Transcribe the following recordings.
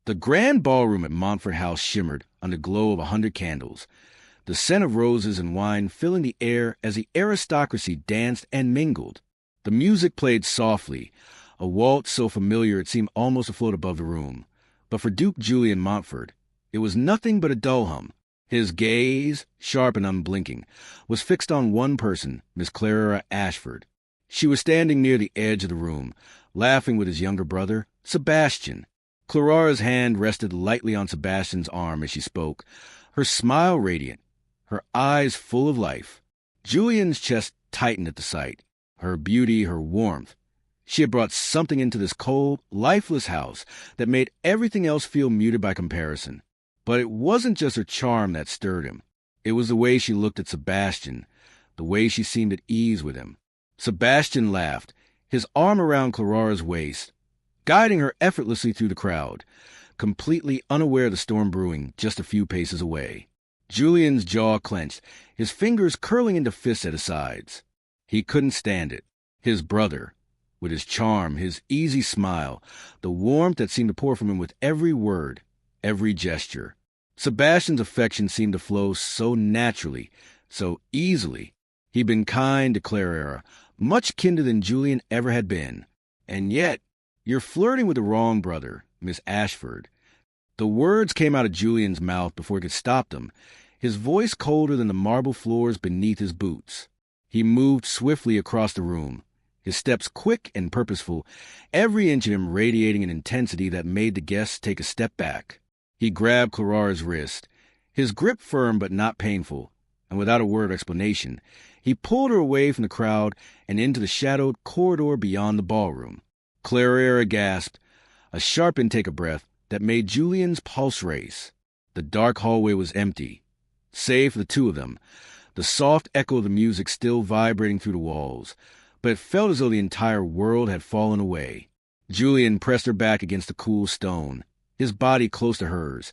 The grand ballroom at Montfort House shimmered under the glow of 100 candles, the scent of roses and wine filling the air as the aristocracy danced and mingled. The music played softly, a waltz so familiar it seemed almost to float above the room. But for Duke Julian Montfort, it was nothing but a dull hum. His gaze, sharp and unblinking, was fixed on one person, Miss Clara Ashford. She was standing near the edge of the room, laughing with his younger brother, Sebastian. Clara's hand rested lightly on Sebastian's arm as she spoke, her smile radiant, her eyes full of life. Julian's chest tightened at the sight, her beauty, her warmth. She had brought something into this cold, lifeless house that made everything else feel muted by comparison. But it wasn't just her charm that stirred him. It was the way she looked at Sebastian, the way she seemed at ease with him. Sebastian laughed, his arm around Clara's waist, guiding her effortlessly through the crowd, completely unaware of the storm brewing just a few paces away. Julian's jaw clenched, his fingers curling into fists at his sides. He couldn't stand it. His brother, with his charm, his easy smile, the warmth that seemed to pour from him with every word, every gesture. Sebastian's affection seemed to flow so naturally, so easily. He'd been kind to Clara, much kinder than Julian ever had been. And yet, "You're flirting with the wrong brother, Miss Ashford." The words came out of Julian's mouth before he could stop them, his voice colder than the marble floors beneath his boots. He moved swiftly across the room, his steps quick and purposeful, every inch of him radiating an intensity that made the guests take a step back. He grabbed Clara's wrist, his grip firm but not painful, and without a word of explanation, he pulled her away from the crowd and into the shadowed corridor beyond the ballroom. Clara gasped, a sharp intake of breath that made Julian's pulse race. The dark hallway was empty, save for the two of them, the soft echo of the music still vibrating through the walls, but it felt as though the entire world had fallen away. Julian pressed her back against the cool stone, his body close to hers,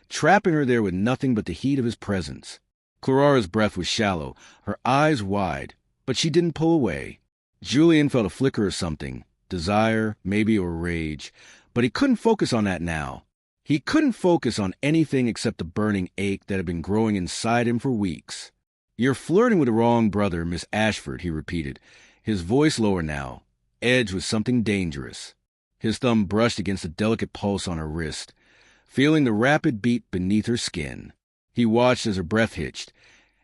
trapping her there with nothing but the heat of his presence. Clara's breath was shallow, her eyes wide, but she didn't pull away. Julian felt a flicker of something, desire, maybe, or rage, but he couldn't focus on that now. He couldn't focus on anything except the burning ache that had been growing inside him for weeks. "You're flirting with the wrong brother, Miss Ashford," he repeated, his voice lower now, edged with something dangerous. His thumb brushed against the delicate pulse on her wrist, feeling the rapid beat beneath her skin. He watched as her breath hitched,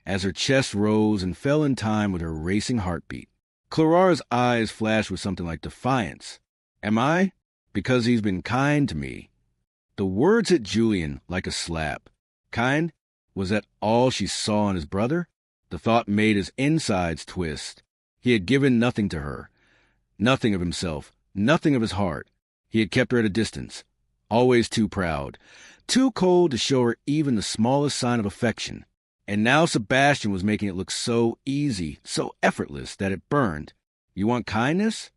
as her chest rose and fell in time with her racing heartbeat. Clara's eyes flashed with something like defiance. "Am I? Because he's been kind to me." The words hit Julian like a slap. Kind? Was that all she saw in his brother? The thought made his insides twist. He had given nothing to her. Nothing of himself. Nothing of his heart. He had kept her at a distance. Always too proud. Too cold to show her even the smallest sign of affection. And now Sebastian was making it look so easy, so effortless, that it burned. "You want kindness?"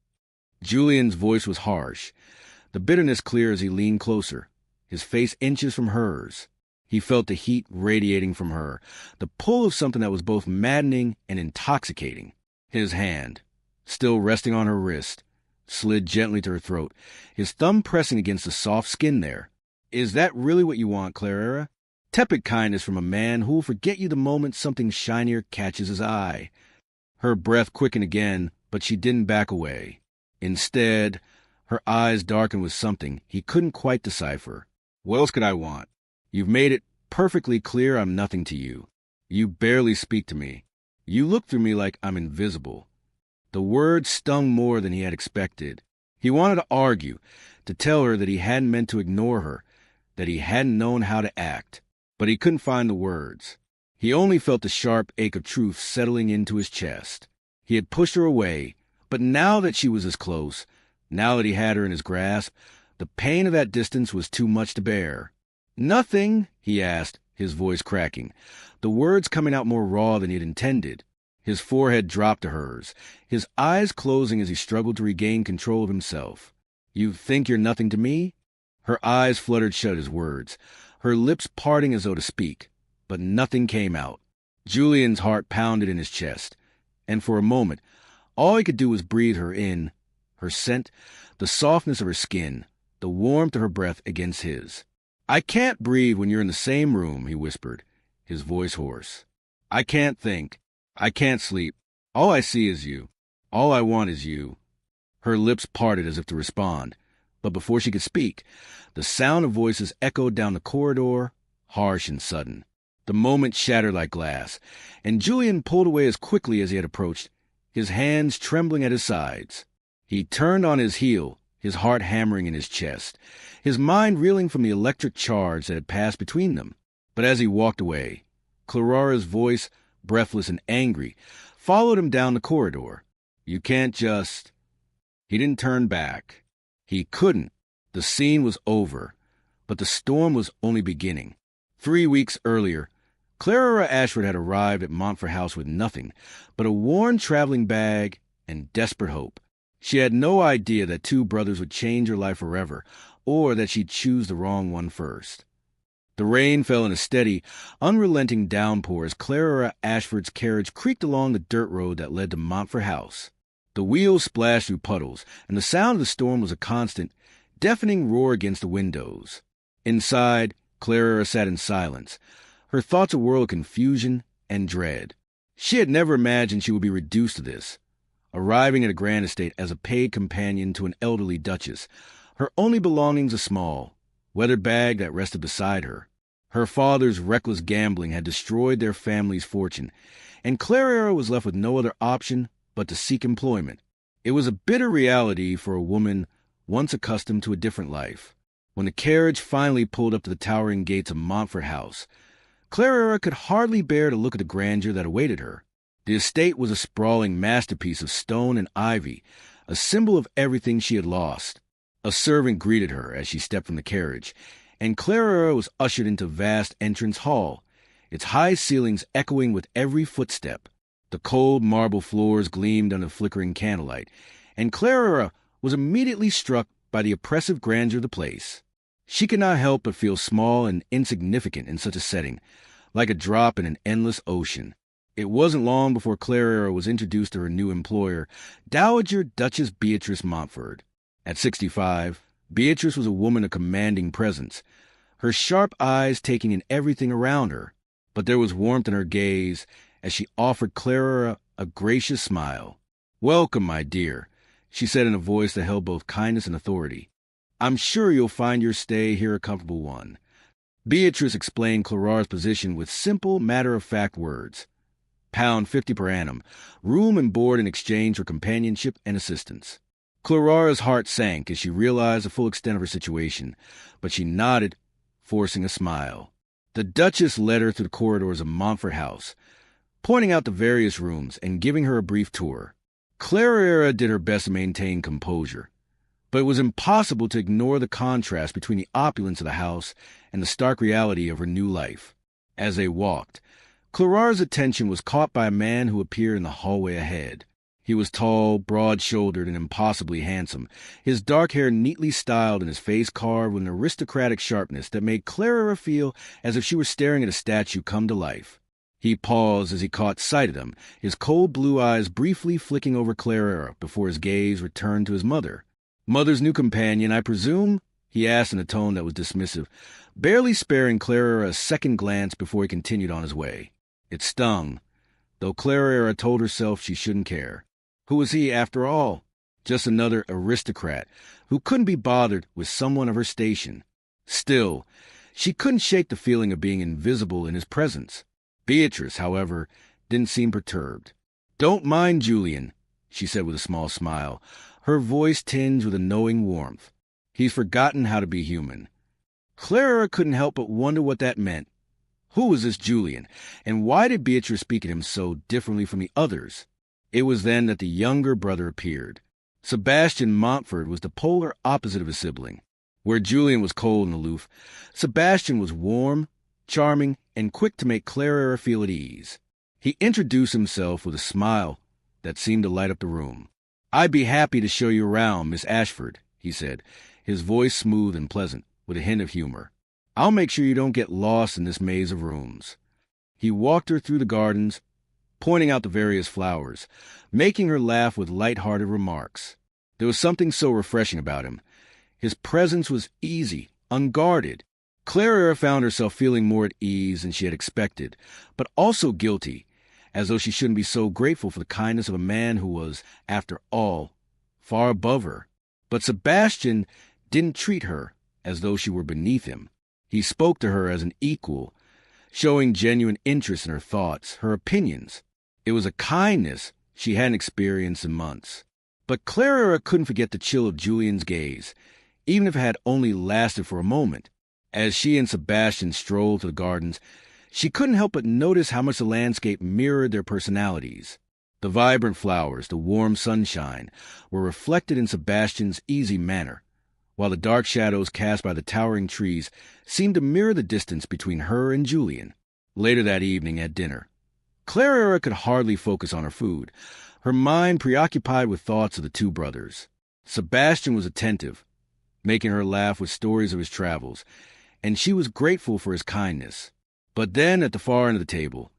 Julian's voice was harsh, the bitterness clear as he leaned closer, his face inches from hers. He felt the heat radiating from her, the pull of something that was both maddening and intoxicating. His hand, still resting on her wrist, slid gently to her throat, his thumb pressing against the soft skin there. "Is that really what you want, Clara? Tepid kindness from a man who will forget you the moment something shinier catches his eye." Her breath quickened again, but she didn't back away. Instead, her eyes darkened with something he couldn't quite decipher. "What else could I want? You've made it perfectly clear I'm nothing to you. You barely speak to me. You look through me like I'm invisible." The words stung more than he had expected. He wanted to argue, to tell her that he hadn't meant to ignore her, that he hadn't known how to act, but he couldn't find the words. He only felt the sharp ache of truth settling into his chest. He had pushed her away, but now that she was as close, now that he had her in his grasp, the pain of that distance was too much to bear. "Nothing?" he asked, his voice cracking, the words coming out more raw than he had intended. His forehead dropped to hers, his eyes closing as he struggled to regain control of himself. "You think you're nothing to me?" Her eyes fluttered shut at his words, her lips parting as though to speak, but nothing came out. Julian's heart pounded in his chest, and for a moment, all he could do was breathe her in, her scent, the softness of her skin, the warmth of her breath against his. "I can't breathe when you're in the same room," he whispered, his voice hoarse. "I can't think. I can't sleep. All I see is you. All I want is you." Her lips parted as if to respond, but before she could speak, the sound of voices echoed down the corridor, harsh and sudden. The moment shattered like glass, and Julian pulled away as quickly as he had approached, his hands trembling at his sides. He turned on his heel, his heart hammering in his chest, his mind reeling from the electric charge that had passed between them. But as he walked away, Clarara's voice, breathless and angry, followed him down the corridor. "You can't just—" He didn't turn back. He couldn't. The scene was over, but the storm was only beginning. 3 weeks earlier, Clarara Ashford had arrived at Montfort House with nothing but a worn traveling bag and desperate hope. She had no idea that 2 brothers would change her life forever, or that she'd choose the wrong one first. The rain fell in a steady, unrelenting downpour as Clarara Ashford's carriage creaked along the dirt road that led to Montfort House. The wheels splashed through puddles, and the sound of the storm was a constant, deafening roar against the windows. Inside, Clarara sat in silence, her thoughts a whirl of confusion and dread. She had never imagined she would be reduced to this, arriving at a grand estate as a paid companion to an elderly duchess, her only belongings a small, weathered bag that rested beside her. Her father's reckless gambling had destroyed their family's fortune, and Clarara was left with no other option but to seek employment. It was a bitter reality for a woman once accustomed to a different life. When the carriage finally pulled up to the towering gates of Montfort House, Clarara could hardly bear to look at the grandeur that awaited her. The estate was a sprawling masterpiece of stone and ivy, a symbol of everything she had lost. A servant greeted her as she stepped from the carriage, and Clarara was ushered into a vast entrance hall, its high ceilings echoing with every footstep. The cold marble floors gleamed under the flickering candlelight, and Clarara was immediately struck by the oppressive grandeur of the place. She could not help but feel small and insignificant in such a setting, like a drop in an endless ocean. It wasn't long before Clarara was introduced to her new employer, Dowager Duchess Beatrice Montfort. At 65, Beatrice was a woman of commanding presence, her sharp eyes taking in everything around her. But there was warmth in her gaze as she offered Clarara a gracious smile. "Welcome, my dear," she said in a voice that held both kindness and authority. "I'm sure you'll find your stay here a comfortable one." Beatrice explained Clarara's position with simple, matter-of-fact words. £50 per annum, room and board in exchange for companionship and assistance. Clarara's heart sank as she realized the full extent of her situation, but she nodded, forcing a smile. The Duchess led her through the corridors of Montfort House, pointing out the various rooms and giving her a brief tour. Clarara did her best to maintain composure, but it was impossible to ignore the contrast between the opulence of the house and the stark reality of her new life. As they walked, Clarara's attention was caught by a man who appeared in the hallway ahead. He was tall, broad-shouldered, and impossibly handsome, his dark hair neatly styled and his face carved with an aristocratic sharpness that made Clarara feel as if she were staring at a statue come to life. He paused as he caught sight of them, his cold blue eyes briefly flicking over Clarara before his gaze returned to his mother. "Mother's new companion, I presume?" he asked in a tone that was dismissive, barely sparing Clarara a second glance before he continued on his way. It stung, though Clarara told herself she shouldn't care. Who was he, after all? Just another aristocrat who couldn't be bothered with someone of her station. Still, she couldn't shake the feeling of being invisible in his presence. Beatrice, however, didn't seem perturbed. "Don't mind Julian," she said with a small smile, her voice tinged with a knowing warmth. "He's forgotten how to be human." Clara couldn't help but wonder what that meant. Who was this Julian, and why did Beatrice speak of him so differently from the others? It was then that the younger brother appeared. Sebastian Montfort was the polar opposite of his sibling. Where Julian was cold and aloof, Sebastian was warm, charming, and quick to make Clara feel at ease. He introduced himself with a smile that seemed to light up the room. "I'd be happy to show you around, Miss Ashford," he said, his voice smooth and pleasant, with a hint of humor. "I'll make sure you don't get lost in this maze of rooms." He walked her through the gardens, pointing out the various flowers, making her laugh with light-hearted remarks. There was something so refreshing about him. His presence was easy, unguarded. Clara found herself feeling more at ease than she had expected, but also guilty, as though she shouldn't be so grateful for the kindness of a man who was, after all, far above her. But Sebastian didn't treat her as though she were beneath him. He spoke to her as an equal, showing genuine interest in her thoughts, her opinions. It was a kindness she hadn't experienced in months. But Clara couldn't forget the chill of Julian's gaze, even if it had only lasted for a moment. As she and Sebastian strolled to the gardens, she couldn't help but notice how much the landscape mirrored their personalities. The vibrant flowers, the warm sunshine, were reflected in Sebastian's easy manner, while the dark shadows cast by the towering trees seemed to mirror the distance between her and Julian. Later that evening at dinner, Clara could hardly focus on her food, her mind preoccupied with thoughts of the two brothers. Sebastian was attentive, making her laugh with stories of his travels, and she was grateful for his kindness. But then, at the far end of the table,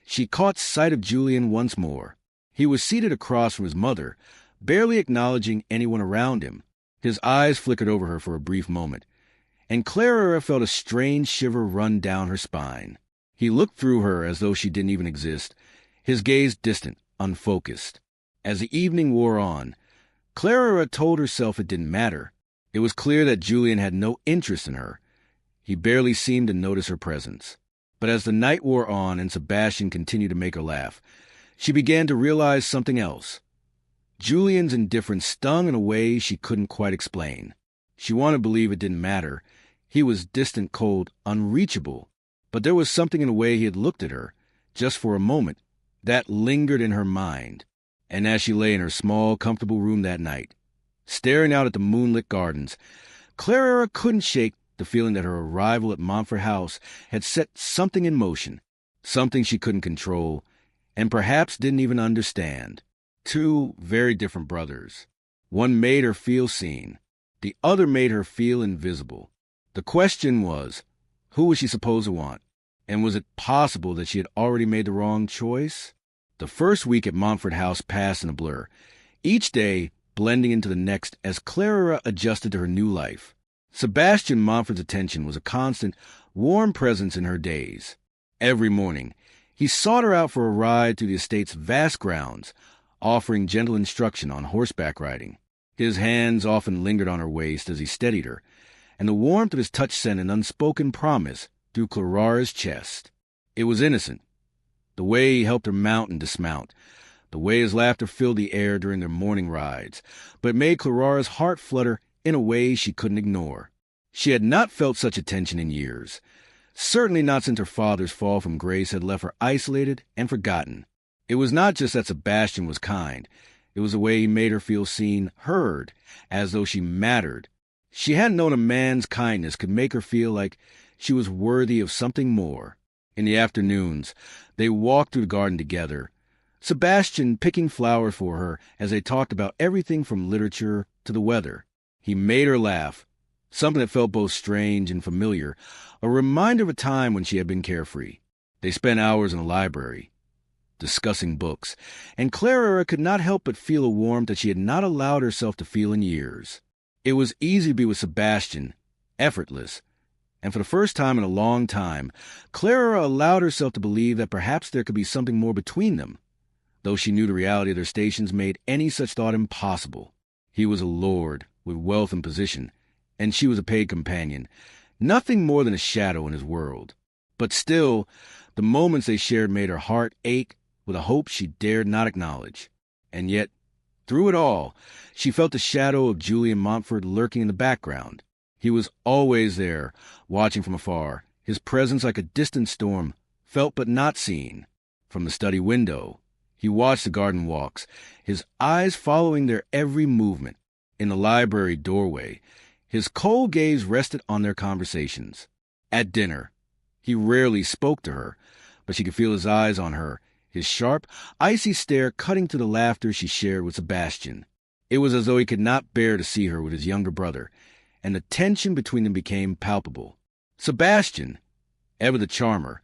she caught sight of Julian once more. He was seated across from his mother, barely acknowledging anyone around him. His eyes flickered over her for a brief moment, and Clara felt a strange shiver run down her spine. He looked through her as though she didn't even exist, his gaze distant, unfocused. As the evening wore on, Clara told herself it didn't matter. It was clear that Julian had no interest in her. He barely seemed to notice her presence. But as the night wore on and Sebastian continued to make her laugh, she began to realize something else. Julian's indifference stung in a way she couldn't quite explain. She wanted to believe it didn't matter. He was distant, cold, unreachable. But there was something in the way he had looked at her, just for a moment, that lingered in her mind. And as she lay in her small, comfortable room that night, staring out at the moonlit gardens, Clara couldn't shake the feeling that her arrival at Montfort House had set something in motion, something she couldn't control, and perhaps didn't even understand. Two very different brothers. One made her feel seen. The other made her feel invisible. The question was, who was she supposed to want? And was it possible that she had already made the wrong choice? The first week at Montfort House passed in a blur, each day blending into the next as Clara adjusted to her new life. Sebastian Montfort's attention was a constant, warm presence in her days. Every morning, he sought her out for a ride through the estate's vast grounds, offering gentle instruction on horseback riding. His hands often lingered on her waist as he steadied her, and the warmth of his touch sent an unspoken promise through Clara's chest. It was innocent, the way he helped her mount and dismount, the way his laughter filled the air during their morning rides, but it made Clara's heart flutter in a way she couldn't ignore. She had not felt such attention in years, certainly not since her father's fall from grace had left her isolated and forgotten. It was not just that Sebastian was kind, it was the way he made her feel seen, heard, as though she mattered. She hadn't known a man's kindness could make her feel like she was worthy of something more. In the afternoons, they walked through the garden together, Sebastian picking flowers for her as they talked about everything from literature to the weather. He made her laugh, something that felt both strange and familiar, a reminder of a time when she had been carefree. They spent hours in the library, discussing books, and Clara could not help but feel a warmth that she had not allowed herself to feel in years. It was easy to be with Sebastian, effortless, and for the first time in a long time, Clara allowed herself to believe that perhaps there could be something more between them, though she knew the reality of their stations made any such thought impossible. He was a lord, with wealth and position, and she was a paid companion, nothing more than a shadow in his world. But still, the moments they shared made her heart ache with a hope she dared not acknowledge. And yet, through it all, she felt the shadow of Julian Montfort lurking in the background. He was always there, watching from afar, his presence like a distant storm, felt but not seen. From the study window, he watched the garden walks, his eyes following their every movement. In the library doorway, his cold gaze rested on their conversations. At dinner, he rarely spoke to her, but she could feel his eyes on her, his sharp, icy stare cutting through the laughter she shared with Sebastian. It was as though he could not bear to see her with his younger brother, and the tension between them became palpable. Sebastian, ever the charmer,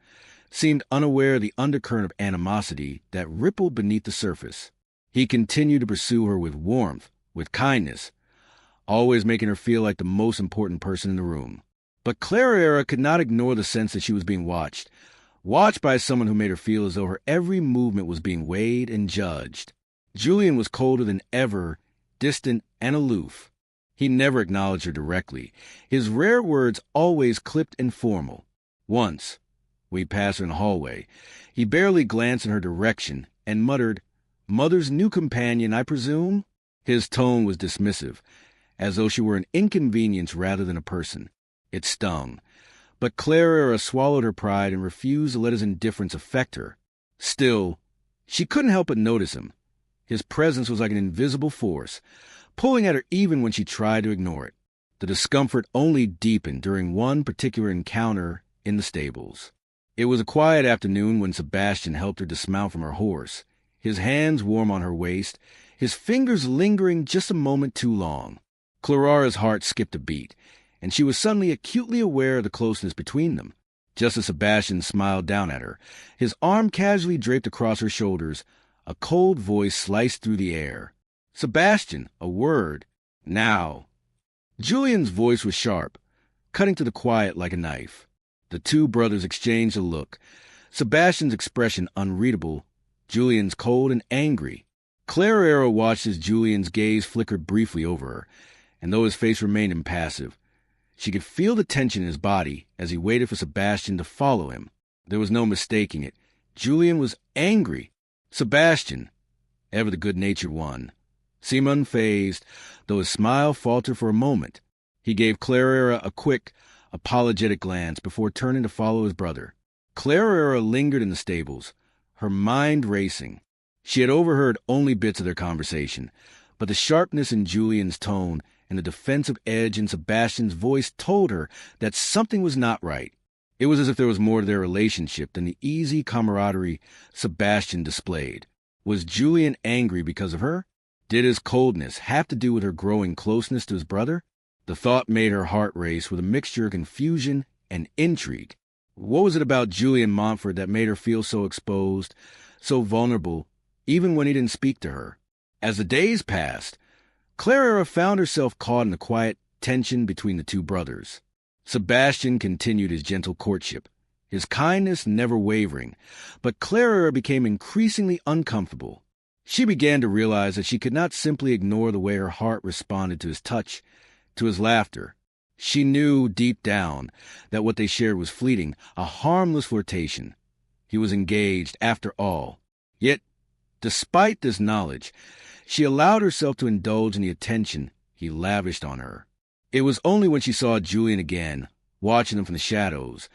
seemed unaware of the undercurrent of animosity that rippled beneath the surface. He continued to pursue her with warmth, with kindness, always making her feel like the most important person in the room. But Clara could not ignore the sense that she was being watched by someone who made her feel as though her every movement was being weighed and judged. Julian was colder than ever, distant and aloof. He never acknowledged her directly, his rare words always clipped and formal. Once, when he passed her in the hallway, he barely glanced in her direction and muttered, "Mother's new companion, I presume?" His tone was dismissive, as though she were an inconvenience rather than a person. It stung. But Clara swallowed her pride and refused to let his indifference affect her. Still, she couldn't help but notice him. His presence was like an invisible force, pulling at her even when she tried to ignore it. The discomfort only deepened during one particular encounter in the stables. It was a quiet afternoon when Sebastian helped her dismount from her horse, his hands warm on her waist, his fingers lingering just a moment too long. Clara's heart skipped a beat, and she was suddenly acutely aware of the closeness between them. Just as Sebastian smiled down at her, his arm casually draped across her shoulders, a cold voice sliced through the air. "Sebastian, a word. Now." Julian's voice was sharp, cutting to the quiet like a knife. The two brothers exchanged a look, Sebastian's expression unreadable, Julian's cold and angry. Clara watched as Julian's gaze flickered briefly over her, and though his face remained impassive, she could feel the tension in his body as he waited for Sebastian to follow him. There was no mistaking it. Julian was angry. Sebastian, ever the good-natured one, seemed unfazed, though his smile faltered for a moment. He gave Clara a quick, apologetic glance before turning to follow his brother. Clara lingered in the stables, her mind racing. She had overheard only bits of their conversation, but the sharpness in Julian's tone and the defensive edge in Sebastian's voice told her that something was not right. It was as if there was more to their relationship than the easy camaraderie Sebastian displayed. Was Julian angry because of her? Did his coldness have to do with her growing closeness to his brother? The thought made her heart race with a mixture of confusion and intrigue. What was it about Julian Montfort that made her feel so exposed, so vulnerable, even when he didn't speak to her? As the days passed, Clara found herself caught in the quiet tension between the two brothers. Sebastian continued his gentle courtship, his kindness never wavering, but Clara became increasingly uncomfortable. She began to realize that she could not simply ignore the way her heart responded to his touch, to his laughter. She knew deep down that what they shared was fleeting, a harmless flirtation. He was engaged, after all. Yet, despite this knowledge, she allowed herself to indulge in the attention he lavished on her. It was only when she saw Julian again, watching him from the shadows,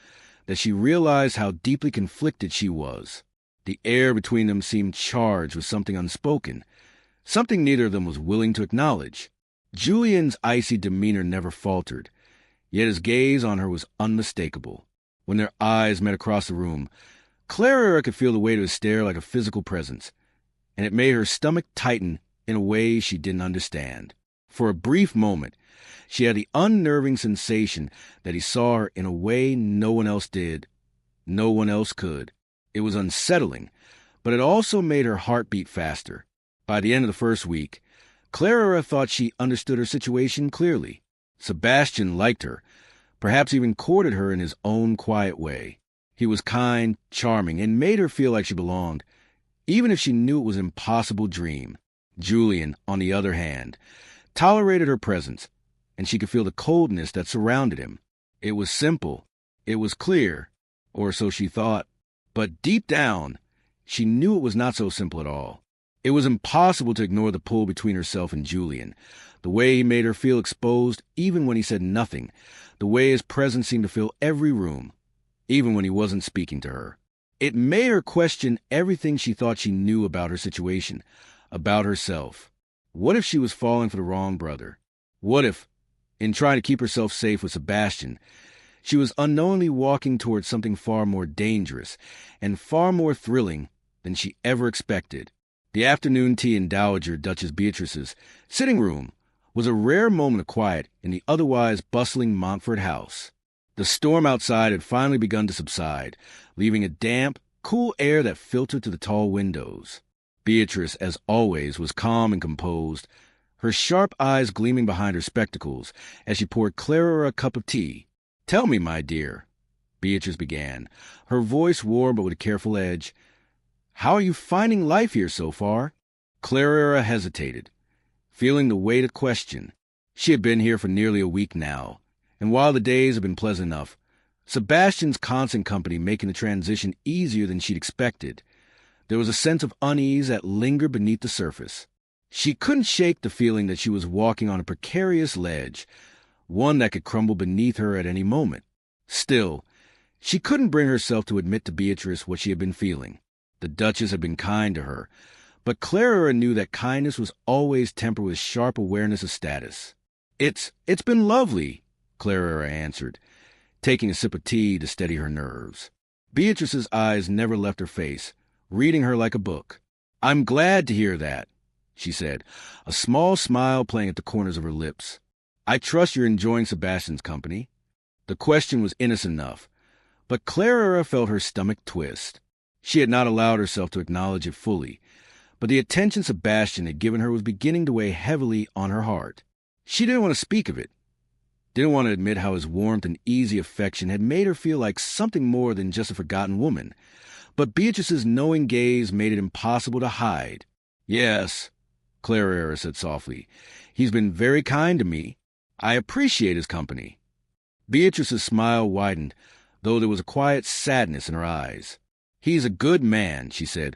that she realized how deeply conflicted she was. The air between them seemed charged with something unspoken, something neither of them was willing to acknowledge. Julian's icy demeanor never faltered, yet his gaze on her was unmistakable. When their eyes met across the room, Clara could feel the weight of his stare like a physical presence, and it made her stomach tighten in a way she didn't understand. For a brief moment, she had the unnerving sensation that he saw her in a way no one else did, no one else could. It was unsettling, but it also made her heart beat faster. By the end of the first week, Clara thought she understood her situation clearly. Sebastian liked her, perhaps even courted her in his own quiet way. He was kind, charming, and made her feel like she belonged, even if she knew it was an impossible dream. Julian, on the other hand, tolerated her presence, and she could feel the coldness that surrounded him. It was simple. It was clear, or so she thought. But deep down, she knew it was not so simple at all. It was impossible to ignore the pull between herself and Julian, the way he made her feel exposed even when he said nothing, the way his presence seemed to fill every room, even when he wasn't speaking to her. It made her question everything she thought she knew about her situation, about herself. What if she was falling for the wrong brother? What if, in trying to keep herself safe with Sebastian, she was unknowingly walking towards something far more dangerous and far more thrilling than she ever expected? The afternoon tea in Dowager Duchess Beatrice's sitting room was a rare moment of quiet in the otherwise bustling Montfort house. The storm outside had finally begun to subside, leaving a damp, cool air that filtered through the tall windows. Beatrice, as always, was calm and composed, her sharp eyes gleaming behind her spectacles as she poured Clara a cup of tea. "Tell me, my dear," Beatrice began, her voice warm but with a careful edge. "How are you finding life here so far?" Clara hesitated, feeling the weight of question. She had been here for nearly a week now, and while the days had been pleasant enough, Sebastian's constant company making the transition easier than she'd expected, there was a sense of unease that lingered beneath the surface. She couldn't shake the feeling that she was walking on a precarious ledge, one that could crumble beneath her at any moment. Still, she couldn't bring herself to admit to Beatrice what she had been feeling. The Duchess had been kind to her, but Clara knew that kindness was always tempered with sharp awareness of status. It's been lovely," Clara answered, taking a sip of tea to steady her nerves. Beatrice's eyes never left her face, reading her like a book. "I'm glad to hear that," she said, a small smile playing at the corners of her lips. "I trust you're enjoying Sebastian's company." The question was innocent enough, but Clara felt her stomach twist. She had not allowed herself to acknowledge it fully, but the attention Sebastian had given her was beginning to weigh heavily on her heart. She didn't want to speak of it, didn't want to admit how his warmth and easy affection had made her feel like something more than just a forgotten woman, but Beatrice's knowing gaze made it impossible to hide. "Yes," Clara said softly, "he's been very kind to me. I appreciate his company." Beatrice's smile widened, though there was a quiet sadness in her eyes. "He's a good man," she said,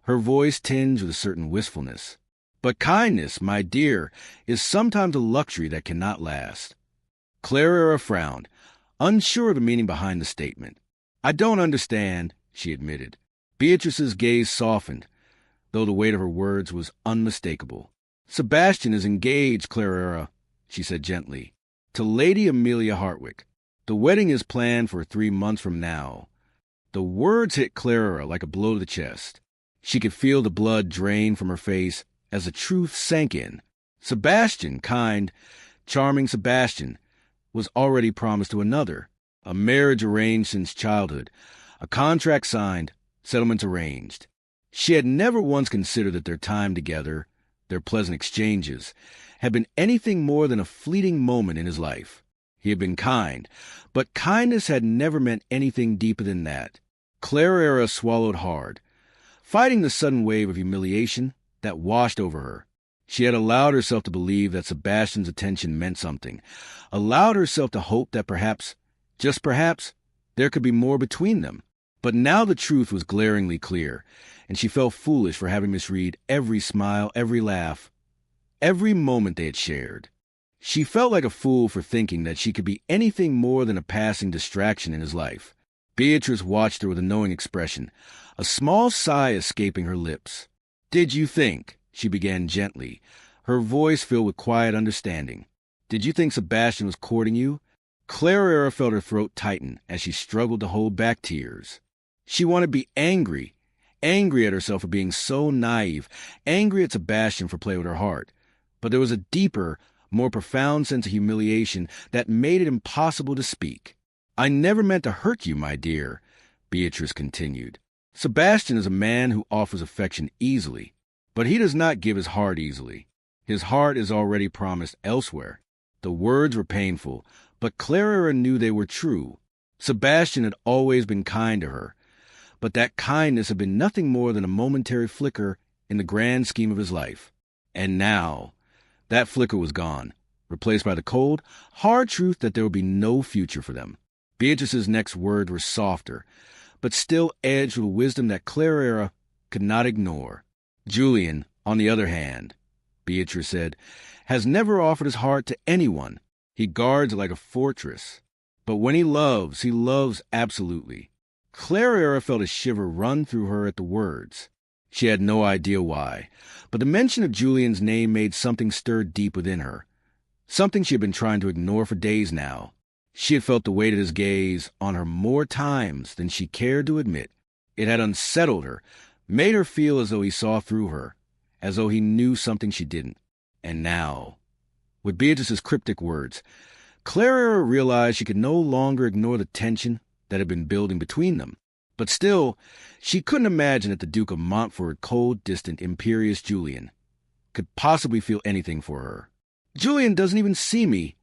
her voice tinged with a certain wistfulness. "But kindness, my dear, is sometimes a luxury that cannot last." Clara frowned, unsure of the meaning behind the statement. "I don't understand," she admitted. Beatrice's gaze softened, though the weight of her words was unmistakable. "Sebastian is engaged, Clara," she said gently, "to Lady Amelia Hartwick. The wedding is planned for 3 months from now." The words hit Clara like a blow to the chest. She could feel the blood drain from her face as the truth sank in. Sebastian, kind, charming Sebastian, was already promised to another. A marriage arranged since childhood, a contract signed, settlements arranged. She had never once considered that their time together, their pleasant exchanges, had been anything more than a fleeting moment in his life. He had been kind, but kindness had never meant anything deeper than that. Clara swallowed hard, fighting the sudden wave of humiliation that washed over her. She had allowed herself to believe that Sebastian's attention meant something, allowed herself to hope that perhaps, just perhaps, there could be more between them. But now the truth was glaringly clear, and she felt foolish for having misread every smile, every laugh, every moment they had shared. She felt like a fool for thinking that she could be anything more than a passing distraction in his life. Beatrice watched her with a knowing expression, a small sigh escaping her lips. "Did you think," she began gently, her voice filled with quiet understanding, "did you think Sebastian was courting you?" Clara felt her throat tighten as she struggled to hold back tears. She wanted to be angry at herself for being so naive, angry at Sebastian for playing with her heart. But there was a deeper, more profound sense of humiliation that made it impossible to speak. "I never meant to hurt you, my dear," Beatrice continued. "Sebastian is a man who offers affection easily, but he does not give his heart easily. His heart is already promised elsewhere." The words were painful, but Clara knew they were true. Sebastian had always been kind to her, but that kindness had been nothing more than a momentary flicker in the grand scheme of his life. And now, that flicker was gone, replaced by the cold, hard truth that there would be no future for them. Beatrice's next words were softer, but still edged with wisdom that Clara could not ignore. "Julian, on the other hand," Beatrice said, "has never offered his heart to anyone. He guards it like a fortress. But when he loves absolutely." Clara felt a shiver run through her at the words. She had no idea why, but the mention of Julian's name made something stir deep within her, something she had been trying to ignore for days now. She had felt the weight of his gaze on her more times than she cared to admit. It had unsettled her, made her feel as though he saw through her, as though he knew something she didn't. And now, with Beatrice's cryptic words, Clara realized she could no longer ignore the tension that had been building between them. But still, she couldn't imagine that the Duke of Montfort, cold, distant, imperious Julian, could possibly feel anything for her. "Julian doesn't even see me,"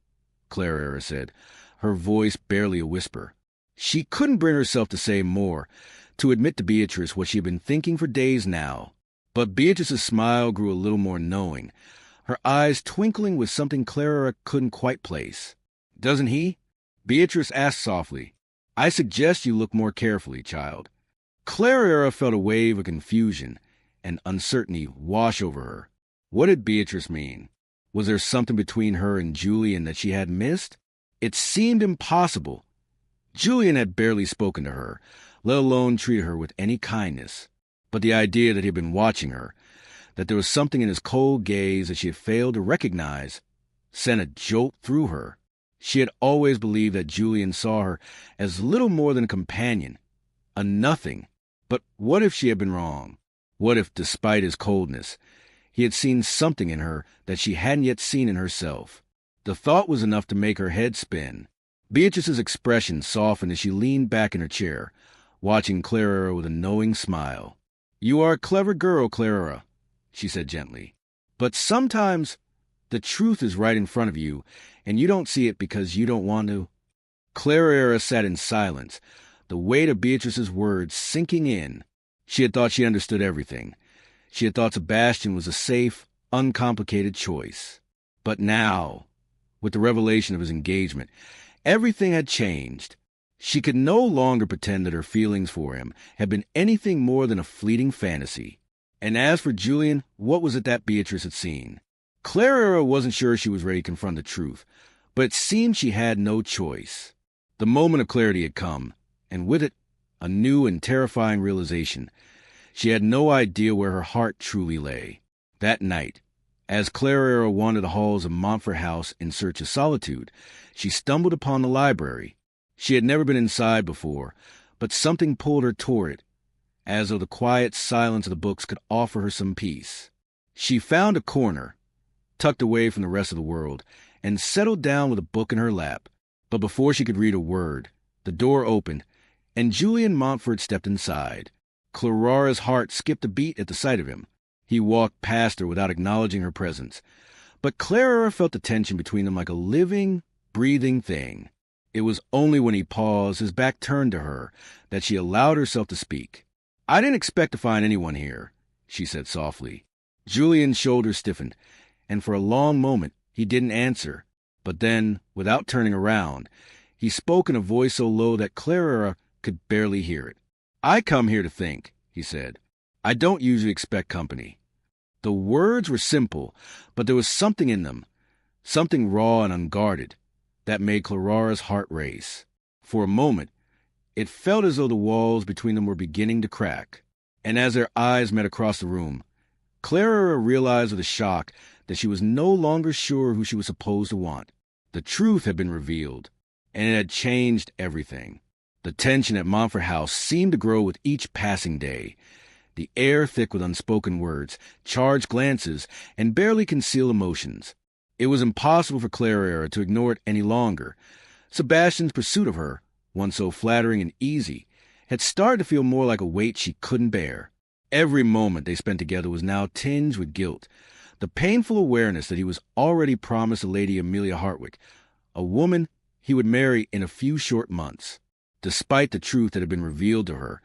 Clara said, her voice barely a whisper. She couldn't bring herself to say more, to admit to Beatrice what she had been thinking for days now. But Beatrice's smile grew a little more knowing, her eyes twinkling with something Clara couldn't quite place. "Doesn't he?" Beatrice asked softly. "I suggest you look more carefully, child." Clara felt a wave of confusion and uncertainty wash over her. What did Beatrice mean? Was there something between her and Julian that she had missed? It seemed impossible. Julian had barely spoken to her, let alone treated her with any kindness. But the idea that he had been watching her, that there was something in his cold gaze that she had failed to recognize, sent a jolt through her. She had always believed that Julian saw her as little more than a companion, a nothing. But what if she had been wrong? What if, despite his coldness, he had seen something in her that she hadn't yet seen in herself? The thought was enough to make her head spin. Beatrice's expression softened as she leaned back in her chair, watching Clara with a knowing smile. "You are a clever girl, Clara," she said gently. "But sometimes the truth is right in front of you, and you don't see it because you don't want to." Clara sat in silence, the weight of Beatrice's words sinking in. She had thought she understood everything. She had thought Sebastian was a safe, uncomplicated choice. But now, with the revelation of his engagement, everything had changed. She could no longer pretend that her feelings for him had been anything more than a fleeting fantasy. And as for Julian, what was it that Beatrice had seen? Clara wasn't sure she was ready to confront the truth, but it seemed she had no choice. The moment of clarity had come, and with it, a new and terrifying realization. She had no idea where her heart truly lay. That night, as Clara wandered the halls of Montfort House in search of solitude, she stumbled upon the library. She had never been inside before, but something pulled her toward it, as though the quiet silence of the books could offer her some peace. She found a corner, tucked away from the rest of the world, and settled down with a book in her lap. But before she could read a word, the door opened, and Julian Montfort stepped inside. Clara's heart skipped a beat at the sight of him. He walked past her without acknowledging her presence. But Clara felt the tension between them like a living, breathing thing. It was only when he paused, his back turned to her, that she allowed herself to speak. "I didn't expect to find anyone here," she said softly. Julian's shoulders stiffened, and for a long moment he didn't answer. But then, without turning around, he spoke in a voice so low that Clara could barely hear it. "I come here to think," he said. "I don't usually expect company." The words were simple, but there was something in them, something raw and unguarded, that made Clara's heart race. For a moment, it felt as though the walls between them were beginning to crack. And as their eyes met across the room, Clara realized with a shock that she was no longer sure who she was supposed to want. The truth had been revealed, and it had changed everything. The tension at Montfort House seemed to grow with each passing day, the air thick with unspoken words, charged glances, and barely concealed emotions. It was impossible for Clara to ignore it any longer. Sebastian's pursuit of her, once so flattering and easy, had started to feel more like a weight she couldn't bear. Every moment they spent together was now tinged with guilt, the painful awareness that he was already promised to Lady Amelia Hartwick, a woman he would marry in a few short months. Despite the truth that had been revealed to her,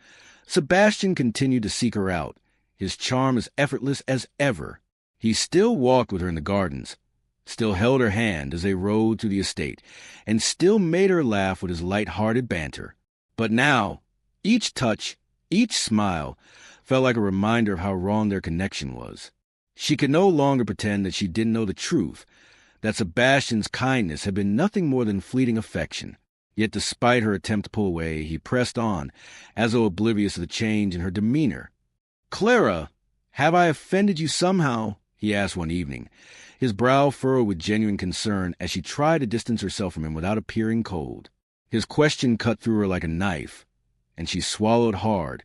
Sebastian continued to seek her out, his charm as effortless as ever. He still walked with her in the gardens, still held her hand as they rode through the estate, and still made her laugh with his light-hearted banter. But now, each touch, each smile, felt like a reminder of how wrong their connection was. She could no longer pretend that she didn't know the truth, that Sebastian's kindness had been nothing more than fleeting affection. Yet despite her attempt to pull away, he pressed on, as though oblivious of the change in her demeanor. "Clara, have I offended you somehow?" he asked one evening, his brow furrowed with genuine concern as she tried to distance herself from him without appearing cold. His question cut through her like a knife, and she swallowed hard,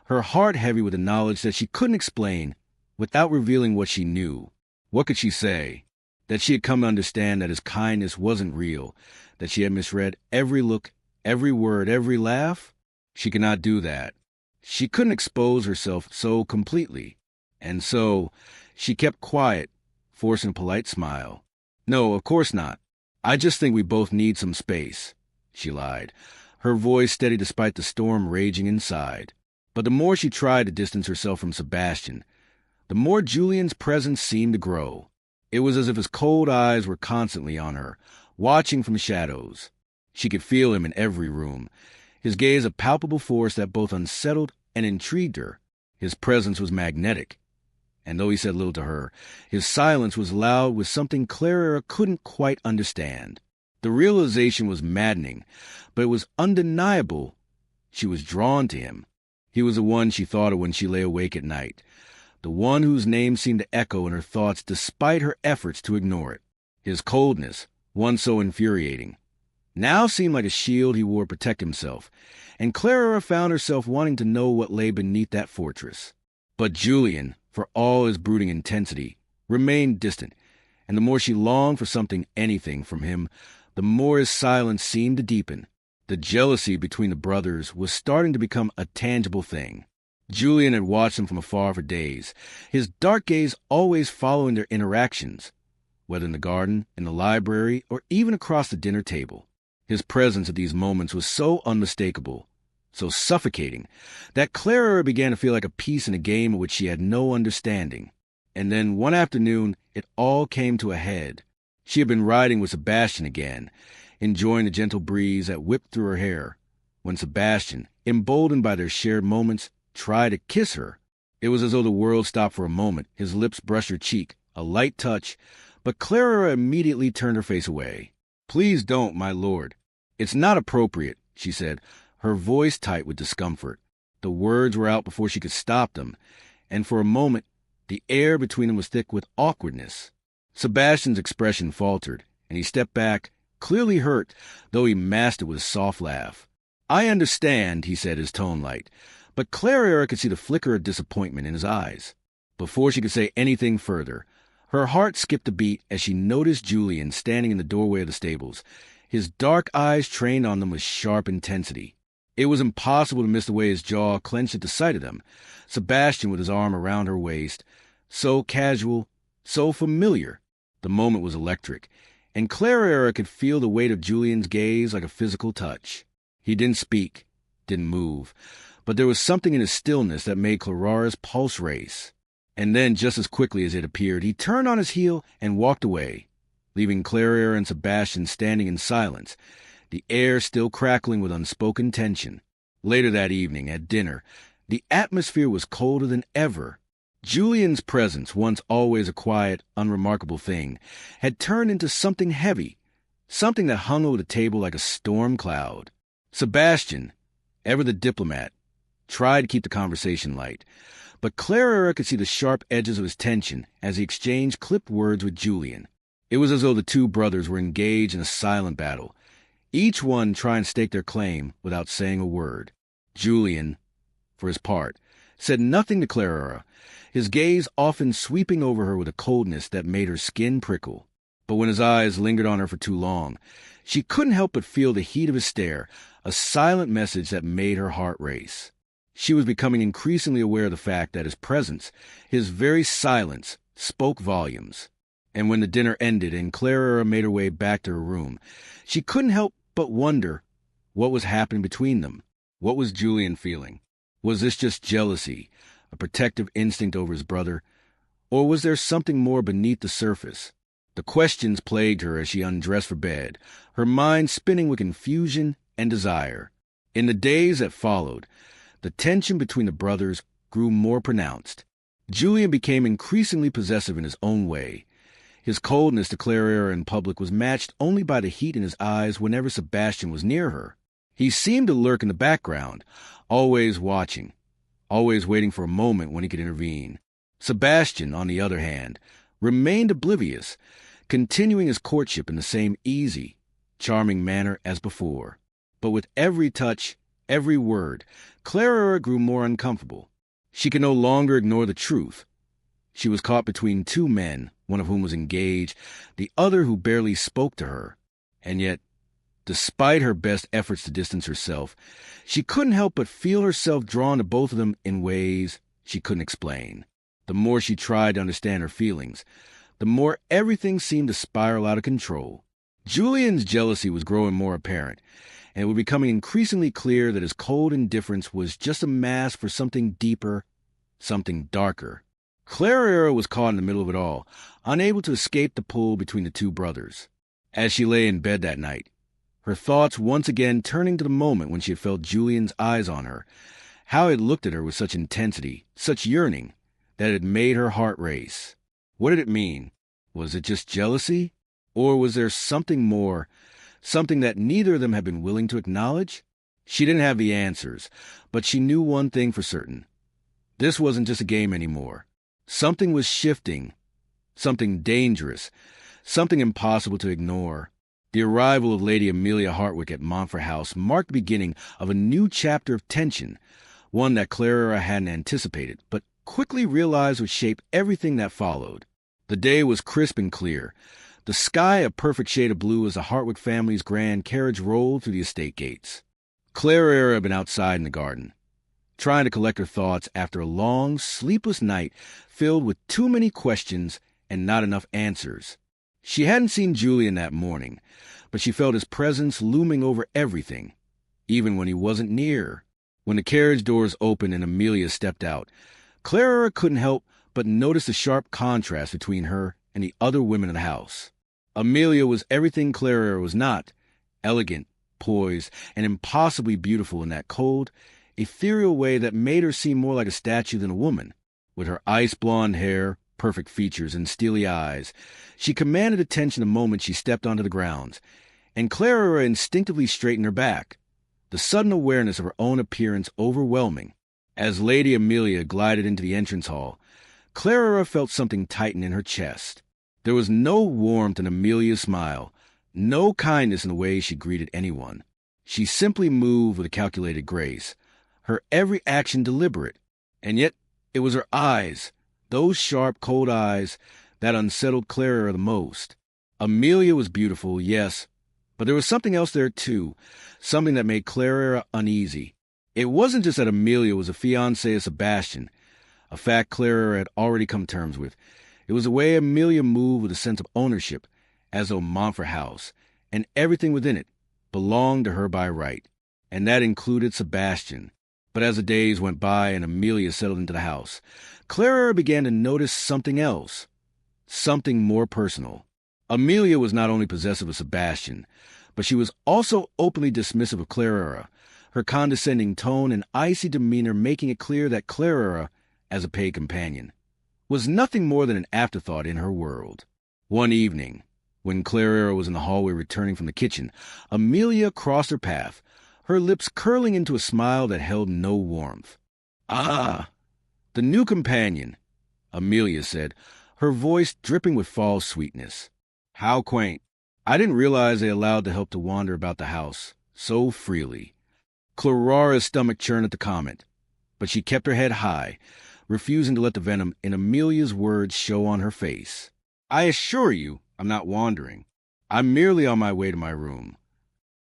her heart heavy with the knowledge that she couldn't explain without revealing what she knew. What could she say? That she had come to understand that his kindness wasn't real, that she had misread every look, every word, every laugh? She could not do that. She couldn't expose herself so completely. And so she kept quiet, forcing a polite smile. "No, of course not. I just think we both need some space," she lied, her voice steady despite the storm raging inside. But the more she tried to distance herself from Sebastian, the more Julian's presence seemed to grow. It was as if his cold eyes were constantly on her, watching from shadows. She could feel him in every room, his gaze a palpable force that both unsettled and intrigued her. His presence was magnetic, and though he said little to her, his silence was loud with something Clara couldn't quite understand. The realization was maddening, but it was undeniable. She was drawn to him. He was the one she thought of when she lay awake at night, the one whose name seemed to echo in her thoughts despite her efforts to ignore it. His coldness, once so infuriating, now seemed like a shield he wore to protect himself, and Clara found herself wanting to know what lay beneath that fortress. But Julian, for all his brooding intensity, remained distant, and the more she longed for anything from him, the more his silence seemed to deepen. The jealousy between the brothers was starting to become a tangible thing. Julian had watched them from afar for days, his dark gaze always following their interactions, whether in the garden, in the library, or even across the dinner table. His presence at these moments was so unmistakable, so suffocating, that Clara began to feel like a piece in a game of which she had no understanding. And then one afternoon, it all came to a head. She had been riding with Sebastian again, enjoying the gentle breeze that whipped through her hair, when Sebastian, emboldened by their shared moments, tried to kiss her. It was as though the world stopped for a moment. His lips brushed her cheek, a light touch, but Clara immediately turned her face away. "Please don't, my lord. It's not appropriate," she said, her voice tight with discomfort. The words were out before she could stop them, and for a moment the air between them was thick with awkwardness. Sebastian's expression faltered, and he stepped back, clearly hurt, though he masked it with a soft laugh. "I understand," he said, his tone light, but Clara could see the flicker of disappointment in his eyes. Before she could say anything further, her heart skipped a beat as she noticed Julian standing in the doorway of the stables, his dark eyes trained on them with sharp intensity. It was impossible to miss the way his jaw clenched at the sight of them, Sebastian with his arm around her waist, so casual, so familiar. The moment was electric, and Clara could feel the weight of Julian's gaze like a physical touch. He didn't speak, didn't move, but there was something in his stillness that made Clara's pulse race. And then, just as quickly as it appeared, he turned on his heel and walked away, leaving Clara and Sebastian standing in silence, the air still crackling with unspoken tension. Later that evening, at dinner, the atmosphere was colder than ever. Julian's presence, once always a quiet, unremarkable thing, had turned into something heavy, something that hung over the table like a storm cloud. Sebastian, ever the diplomat, tried to keep the conversation light, but Clara could see the sharp edges of his tension as he exchanged clipped words with Julian. It was as though the two brothers were engaged in a silent battle, each one trying to stake their claim without saying a word. Julian, for his part, said nothing to Clara, his gaze often sweeping over her with a coldness that made her skin prickle. But when his eyes lingered on her for too long, she couldn't help but feel the heat of his stare, a silent message that made her heart race. She was becoming increasingly aware of the fact that his presence, his very silence, spoke volumes. And when the dinner ended and Clara made her way back to her room, she couldn't help but wonder what was happening between them. What was Julian feeling? Was this just jealousy, a protective instinct over his brother? Or was there something more beneath the surface? The questions plagued her as she undressed for bed, her mind spinning with confusion and desire. In the days that followed, the tension between the brothers grew more pronounced. Julian became increasingly possessive in his own way. His coldness to Clara in public was matched only by the heat in his eyes whenever Sebastian was near her. He seemed to lurk in the background, always watching, always waiting for a moment when he could intervene. Sebastian, on the other hand, remained oblivious, continuing his courtship in the same easy, charming manner as before. But with every touch, every word, Clara grew more uncomfortable. She could no longer ignore the truth. She was caught between two men, one of whom was engaged, the other who barely spoke to her. And yet, despite her best efforts to distance herself, she couldn't help but feel herself drawn to both of them in ways she couldn't explain. The more she tried to understand her feelings, the more everything seemed to spiral out of control. Julian's jealousy was growing more apparent, and it was becoming increasingly clear that his cold indifference was just a mask for something deeper, something darker. Clara was caught in the middle of it all, unable to escape the pull between the two brothers. As she lay in bed that night, her thoughts once again turning to the moment when she had felt Julian's eyes on her, how he had looked at her with such intensity, such yearning, that it had made her heart race. What did it mean? Was it just jealousy? Or was there something more, something that neither of them had been willing to acknowledge? She didn't have the answers, but she knew one thing for certain. This wasn't just a game anymore. Something was shifting, something dangerous, something impossible to ignore. The arrival of Lady Amelia Hartwick at Montfort House marked the beginning of a new chapter of tension, one that Clara hadn't anticipated, but quickly realized would shape everything that followed. The day was crisp and clear, the sky a perfect shade of blue as the Hartwick family's grand carriage rolled through the estate gates. Clara had been outside in the garden, trying to collect her thoughts after a long, sleepless night filled with too many questions and not enough answers. She hadn't seen Julian that morning, but she felt his presence looming over everything, even when he wasn't near. When the carriage doors opened and Amelia stepped out, Clara couldn't help but notice the sharp contrast between her and the other women in the house. Amelia was everything Clara was not, elegant, poised, and impossibly beautiful in that cold, ethereal way that made her seem more like a statue than a woman. With her ice-blonde hair, perfect features, and steely eyes, she commanded attention the moment she stepped onto the grounds, and Clara instinctively straightened her back, the sudden awareness of her own appearance overwhelming. As Lady Amelia glided into the entrance hall, Clara felt something tighten in her chest. There was no warmth in Amelia's smile, no kindness in the way she greeted anyone. She simply moved with a calculated grace, her every action deliberate, and yet it was her eyes, those sharp, cold eyes, that unsettled Clara the most. Amelia was beautiful, yes, but there was something else there too, something that made Clara uneasy. It wasn't just that Amelia was a fiancée of Sebastian, a fact Clara had already come to terms with. It was the way Amelia moved with a sense of ownership, as though Montfort House, and everything within it, belonged to her by right, and that included Sebastian. But as the days went by and Amelia settled into the house, Clara began to notice something else, something more personal. Amelia was not only possessive of Sebastian, but she was also openly dismissive of Clara, her condescending tone and icy demeanor making it clear that Clara, as a paid companion, was nothing more than an afterthought in her world. One evening, when Clara was in the hallway returning from the kitchen, Amelia crossed her path, her lips curling into a smile that held no warmth. "Ah, the new companion," Amelia said, her voice dripping with false sweetness. "How quaint. I didn't realize they allowed the help to wander about the house so freely." Clara's stomach churned at the comment, but she kept her head high, refusing to let the venom in Amelia's words show on her face. "I assure you I'm not wandering. I'm merely on my way to my room."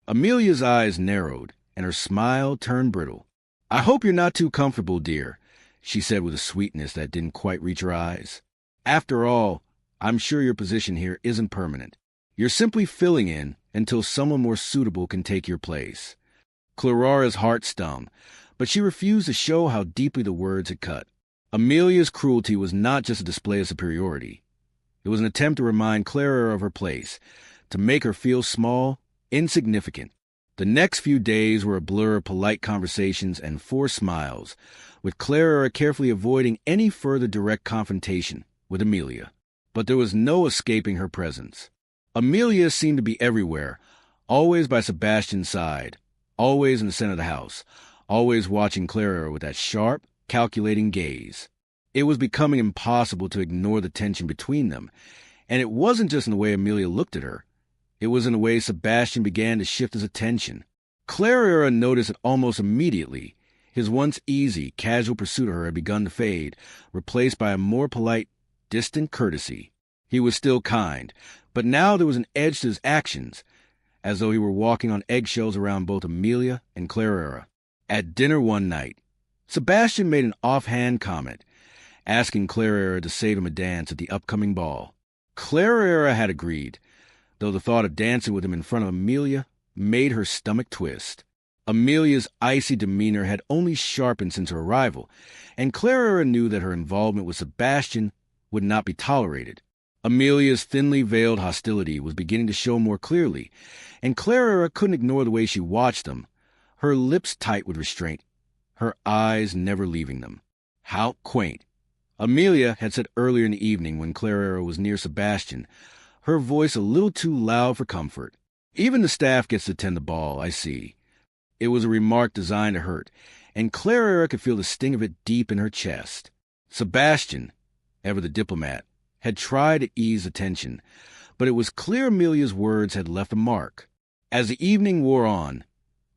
Amelia's eyes narrowed, and her smile turned brittle. "I hope you're not too comfortable, dear," she said with a sweetness that didn't quite reach her eyes. "After all, I'm sure your position here isn't permanent. You're simply filling in until someone more suitable can take your place." Clara's heart stung, but she refused to show how deeply the words had cut. Amelia's cruelty was not just a display of superiority. It was an attempt to remind Clara of her place, to make her feel small, insignificant. The next few days were a blur of polite conversations and forced smiles, with Clara carefully avoiding any further direct confrontation with Amelia. But there was no escaping her presence. Amelia seemed to be everywhere, always by Sebastian's side, always in the center of the house, always watching Clara with that sharp, calculating gaze. It was becoming impossible to ignore the tension between them, and it wasn't just in the way Amelia looked at her. It was in the way Sebastian began to shift his attention. Clara noticed it almost immediately. His once easy, casual pursuit of her had begun to fade, replaced by a more polite, distant courtesy. He was still kind, but now there was an edge to his actions, as though he were walking on eggshells around both Amelia and Clara. At dinner one night, Sebastian made an offhand comment, asking Clara to save him a dance at the upcoming ball. Clara had agreed, though the thought of dancing with him in front of Amelia made her stomach twist. Amelia's icy demeanor had only sharpened since her arrival, and Clara knew that her involvement with Sebastian would not be tolerated. Amelia's thinly veiled hostility was beginning to show more clearly, and Clara couldn't ignore the way she watched them, her lips tight with restraint, her eyes never leaving them. How quaint. Amelia had said earlier in the evening when Clara was near Sebastian, her voice a little too loud for comfort. Even the staff gets to attend the ball, I see. It was a remark designed to hurt, and Clara could feel the sting of it deep in her chest. Sebastian, ever the diplomat, had tried to ease the tension, but it was clear Amelia's words had left a mark. As the evening wore on,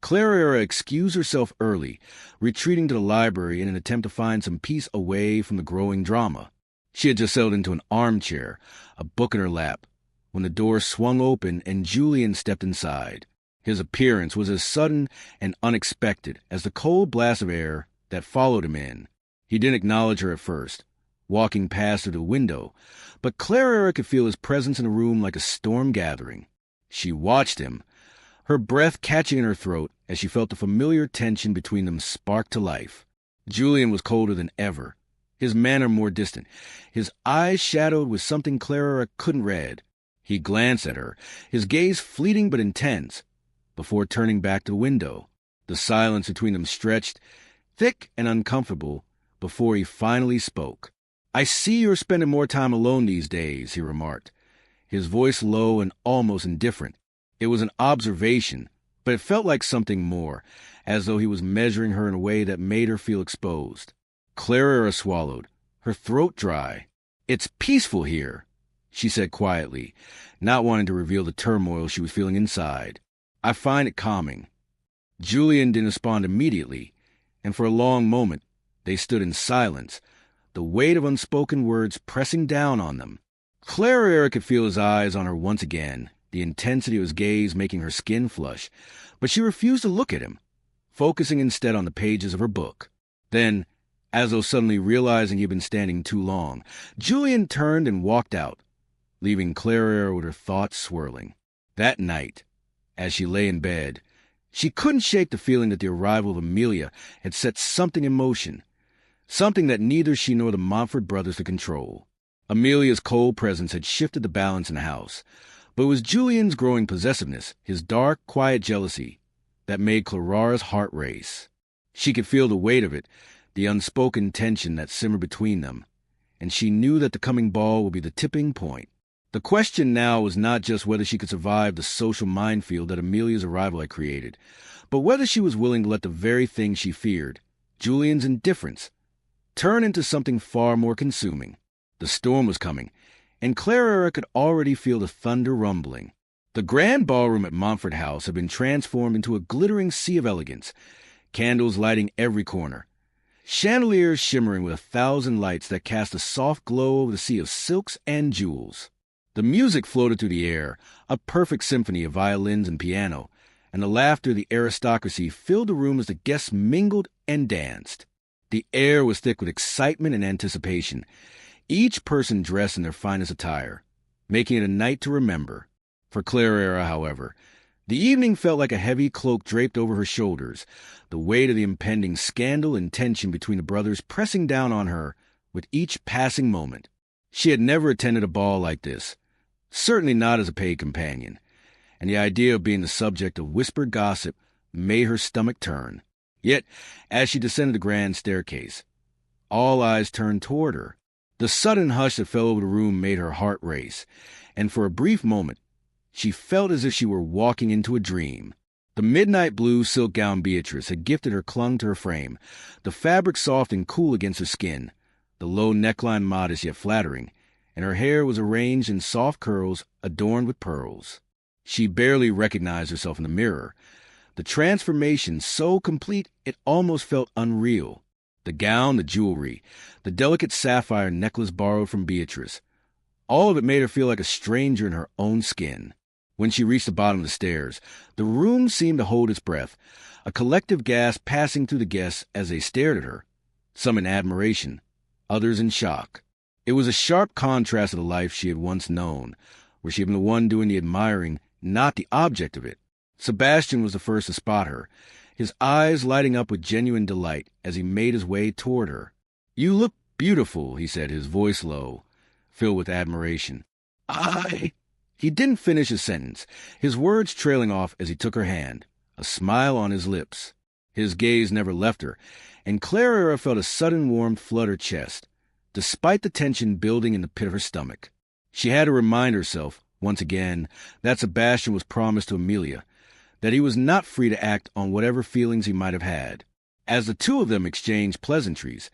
Clara excused herself early, retreating to the library in an attempt to find some peace away from the growing drama. She had just settled into an armchair, a book in her lap, when the door swung open and Julian stepped inside. His appearance was as sudden and unexpected as the cold blast of air that followed him in. He didn't acknowledge her at first, walking past her to the window, but Clara could feel his presence in the room like a storm gathering. She watched him, her breath catching in her throat as she felt the familiar tension between them spark to life. Julian was colder than ever, his manner more distant, his eyes shadowed with something Clara couldn't read. He glanced at her, his gaze fleeting but intense, before turning back to the window. The silence between them stretched, thick and uncomfortable, before he finally spoke. "I see you're spending more time alone these days," he remarked, his voice low and almost indifferent. It was an observation, but it felt like something more, as though he was measuring her in a way that made her feel exposed. Clara swallowed, her throat dry. "It's peaceful here," she said quietly, not wanting to reveal the turmoil she was feeling inside. "I find it calming." Julian didn't respond immediately, and for a long moment they stood in silence, the weight of unspoken words pressing down on them. Clara could feel his eyes on her once again, the intensity of his gaze making her skin flush, but she refused to look at him, focusing instead on the pages of her book. Then, as though suddenly realizing he had been standing too long, Julian turned and walked out, leaving Clara with her thoughts swirling. That night, as she lay in bed, she couldn't shake the feeling that the arrival of Amelia had set something in motion, something that neither she nor the Montfort brothers could control. Amelia's cold presence had shifted the balance in the house, but it was Julian's growing possessiveness, his dark, quiet jealousy, that made Clara's heart race. She could feel the weight of it, the unspoken tension that simmered between them, and she knew that the coming ball would be the tipping point. The question now was not just whether she could survive the social minefield that Amelia's arrival had created, but whether she was willing to let the very thing she feared, Julian's indifference, turn into something far more consuming. The storm was coming, and Clara could already feel the thunder rumbling. The grand ballroom at Montfort House had been transformed into a glittering sea of elegance, candles lighting every corner, chandeliers shimmering with 1,000 lights that cast a soft glow over the sea of silks and jewels. The music floated through the air, a perfect symphony of violins and piano, and the laughter of the aristocracy filled the room as the guests mingled and danced. The air was thick with excitement and anticipation, each person dressed in their finest attire, making it a night to remember. For Clara, however, the evening felt like a heavy cloak draped over her shoulders, the weight of the impending scandal and tension between the brothers pressing down on her with each passing moment. She had never attended a ball like this, certainly not as a paid companion, and the idea of being the subject of whispered gossip made her stomach turn. Yet, as she descended the grand staircase, all eyes turned toward her. The sudden hush that fell over the room made her heart race, and for a brief moment, she felt as if she were walking into a dream. The midnight blue silk gown Beatrice had gifted her clung to her frame, the fabric soft and cool against her skin, the low neckline modest yet flattering, and her hair was arranged in soft curls adorned with pearls. She barely recognized herself in the mirror, the transformation so complete it almost felt unreal. The gown, the jewelry, the delicate sapphire necklace borrowed from Beatrice, all of it made her feel like a stranger in her own skin. When she reached the bottom of the stairs, the room seemed to hold its breath, a collective gasp passing through the guests as they stared at her, some in admiration, others in shock. It was a sharp contrast to the life she had once known, where she had been the one doing the admiring, not the object of it. Sebastian was the first to spot her, his eyes lighting up with genuine delight as he made his way toward her. "You look beautiful," he said, his voice low, filled with admiration. He didn't finish his sentence, his words trailing off as he took her hand, a smile on his lips. His gaze never left her, and Clara felt a sudden warmth flood her chest, despite the tension building in the pit of her stomach. She had to remind herself, once again, that Sebastian was promised to Amelia, that he was not free to act on whatever feelings he might have had. As the two of them exchanged pleasantries,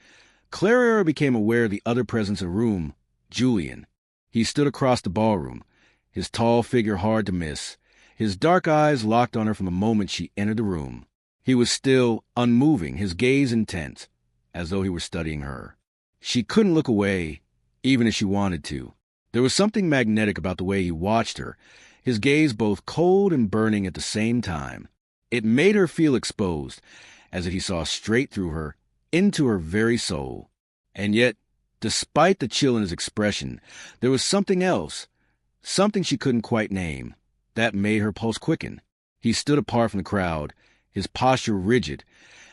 Clara became aware of the other presence in the room, Julian. He stood across the ballroom, his tall figure hard to miss, his dark eyes locked on her from the moment she entered the room. He was still unmoving, his gaze intense, as though he were studying her. She couldn't look away, even if she wanted to. There was something magnetic about the way he watched her, his gaze both cold and burning at the same time. It made her feel exposed, as if he saw straight through her, into her very soul. And yet, despite the chill in his expression, there was something else, something she couldn't quite name, that made her pulse quicken. He stood apart from the crowd, his posture rigid,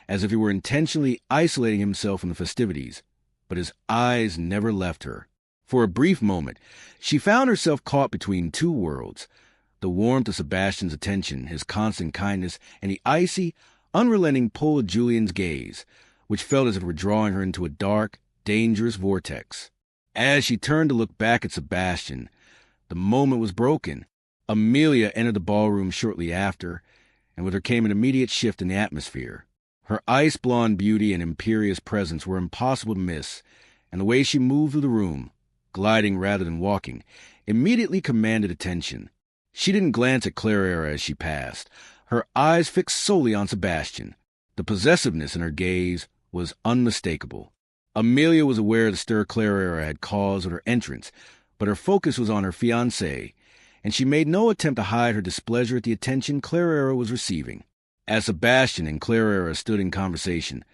as if he were intentionally isolating himself from the festivities, but his eyes never left her. For a brief moment, she found herself caught between two worlds, the warmth of Sebastian's attention, his constant kindness, and the icy, unrelenting pull of Julian's gaze, which felt as if it were drawing her into a dark, dangerous vortex. As she turned to look back at Sebastian, the moment was broken. Amelia entered the ballroom shortly after, and with her came an immediate shift in the atmosphere. Her ice-blonde beauty and imperious presence were impossible to miss, and the way she moved through the room, gliding rather than walking, immediately commanded attention. She didn't glance at Clara as she passed, her eyes fixed solely on Sebastian. The possessiveness in her gaze was unmistakable. Amelia was aware of the stir Clara had caused with her entrance, but her focus was on her fiancé, and she made no attempt to hide her displeasure at the attention Clara was receiving. As Sebastian and Clara stood in conversation,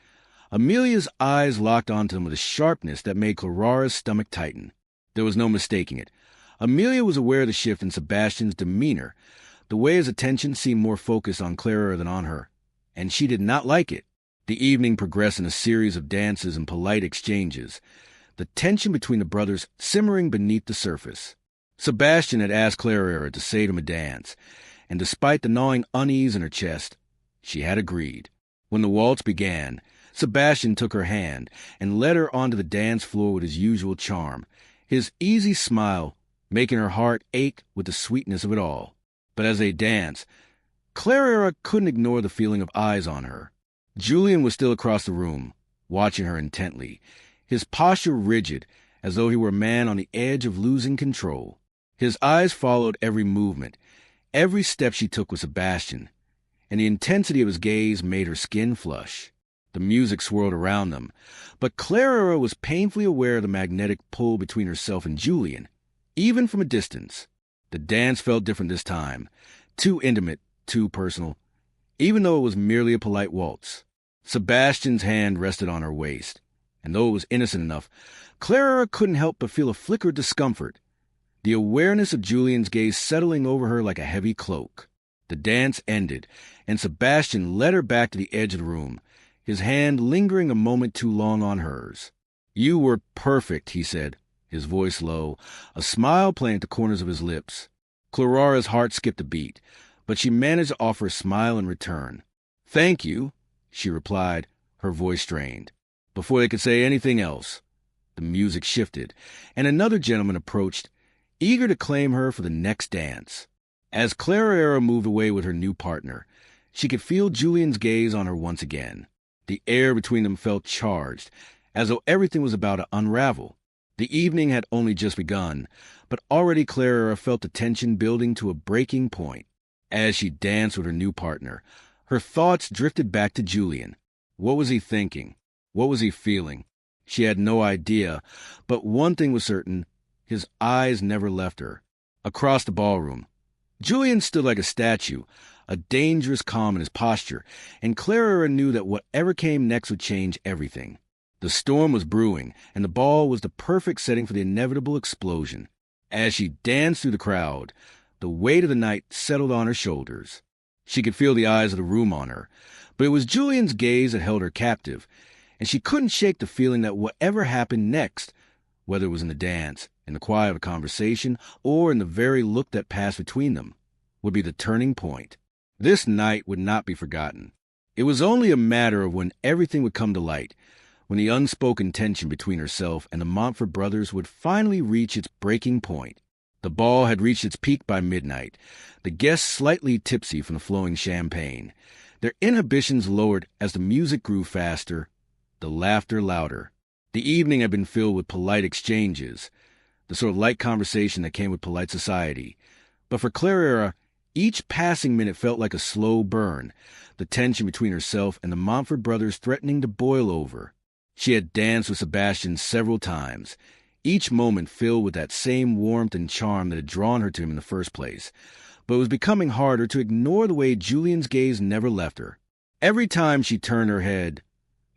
Amelia's eyes locked onto them with a sharpness that made Clara's stomach tighten. There was no mistaking it. Amelia was aware of the shift in Sebastian's demeanor, the way his attention seemed more focused on Clara than on her, and she did not like it. The evening progressed in a series of dances and polite exchanges, the tension between the brothers simmering beneath the surface. Sebastian had asked Clara to say to him a dance, and despite the gnawing unease in her chest, she had agreed. When the waltz began, Sebastian took her hand and led her onto the dance floor with his usual charm, his easy smile making her heart ache with the sweetness of it all. But as they danced, Clara couldn't ignore the feeling of eyes on her. Julian was still across the room, watching her intently, his posture rigid, as though he were a man on the edge of losing control. His eyes followed every movement, every step she took with Sebastian, and the intensity of his gaze made her skin flush. The music swirled around them, but Clara was painfully aware of the magnetic pull between herself and Julian, even from a distance. The dance felt different this time, too intimate, too personal, even though it was merely a polite waltz. Sebastian's hand rested on her waist, and though it was innocent enough, Clara couldn't help but feel a flicker of discomfort, the awareness of Julian's gaze settling over her like a heavy cloak. The dance ended, and Sebastian led her back to the edge of the room, his hand lingering a moment too long on hers. "You were perfect," he said, his voice low, a smile playing at the corners of his lips. Clara's heart skipped a beat, but she managed to offer a smile in return. "Thank you," she replied, her voice strained. Before they could say anything else, the music shifted, and another gentleman approached, eager to claim her for the next dance. As Clara moved away with her new partner, she could feel Julian's gaze on her once again. The air between them felt charged, as though everything was about to unravel. The evening had only just begun, but already Clara felt the tension building to a breaking point. As she danced with her new partner, her thoughts drifted back to Julian. What was he thinking? What was he feeling? She had no idea, but one thing was certain: his eyes never left her. Across the ballroom, Julian stood like a statue, a dangerous calm in his posture, and Clara knew that whatever came next would change everything. The storm was brewing, and the ball was the perfect setting for the inevitable explosion. As she danced through the crowd, the weight of the night settled on her shoulders. She could feel the eyes of the room on her, but it was Julian's gaze that held her captive, and she couldn't shake the feeling that whatever happened next, whether it was in the dance, in the quiet of a conversation, or in the very look that passed between them, would be the turning point. This night would not be forgotten. It was only a matter of when everything would come to light, when the unspoken tension between herself and the Montfort brothers would finally reach its breaking point. The ball had reached its peak by midnight, the guests slightly tipsy from the flowing champagne. Their inhibitions lowered as the music grew faster, the laughter louder. The evening had been filled with polite exchanges, the sort of light conversation that came with polite society. But for Clara, each passing minute felt like a slow burn, the tension between herself and the Montfort brothers threatening to boil over. She had danced with Sebastian several times, each moment filled with that same warmth and charm that had drawn her to him in the first place, but it was becoming harder to ignore the way Julian's gaze never left her. Every time she turned her head,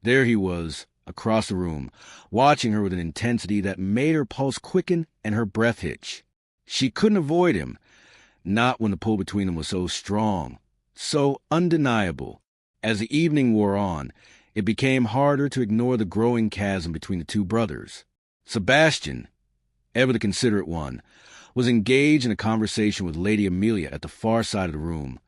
there he was, across the room, watching her with an intensity that made her pulse quicken and her breath hitch. She couldn't avoid him, not when the pull between them was so strong, so undeniable. As the evening wore on, it became harder to ignore the growing chasm between the two brothers. Sebastian, ever the considerate one, was engaged in a conversation with Lady Amelia at the far side of the room.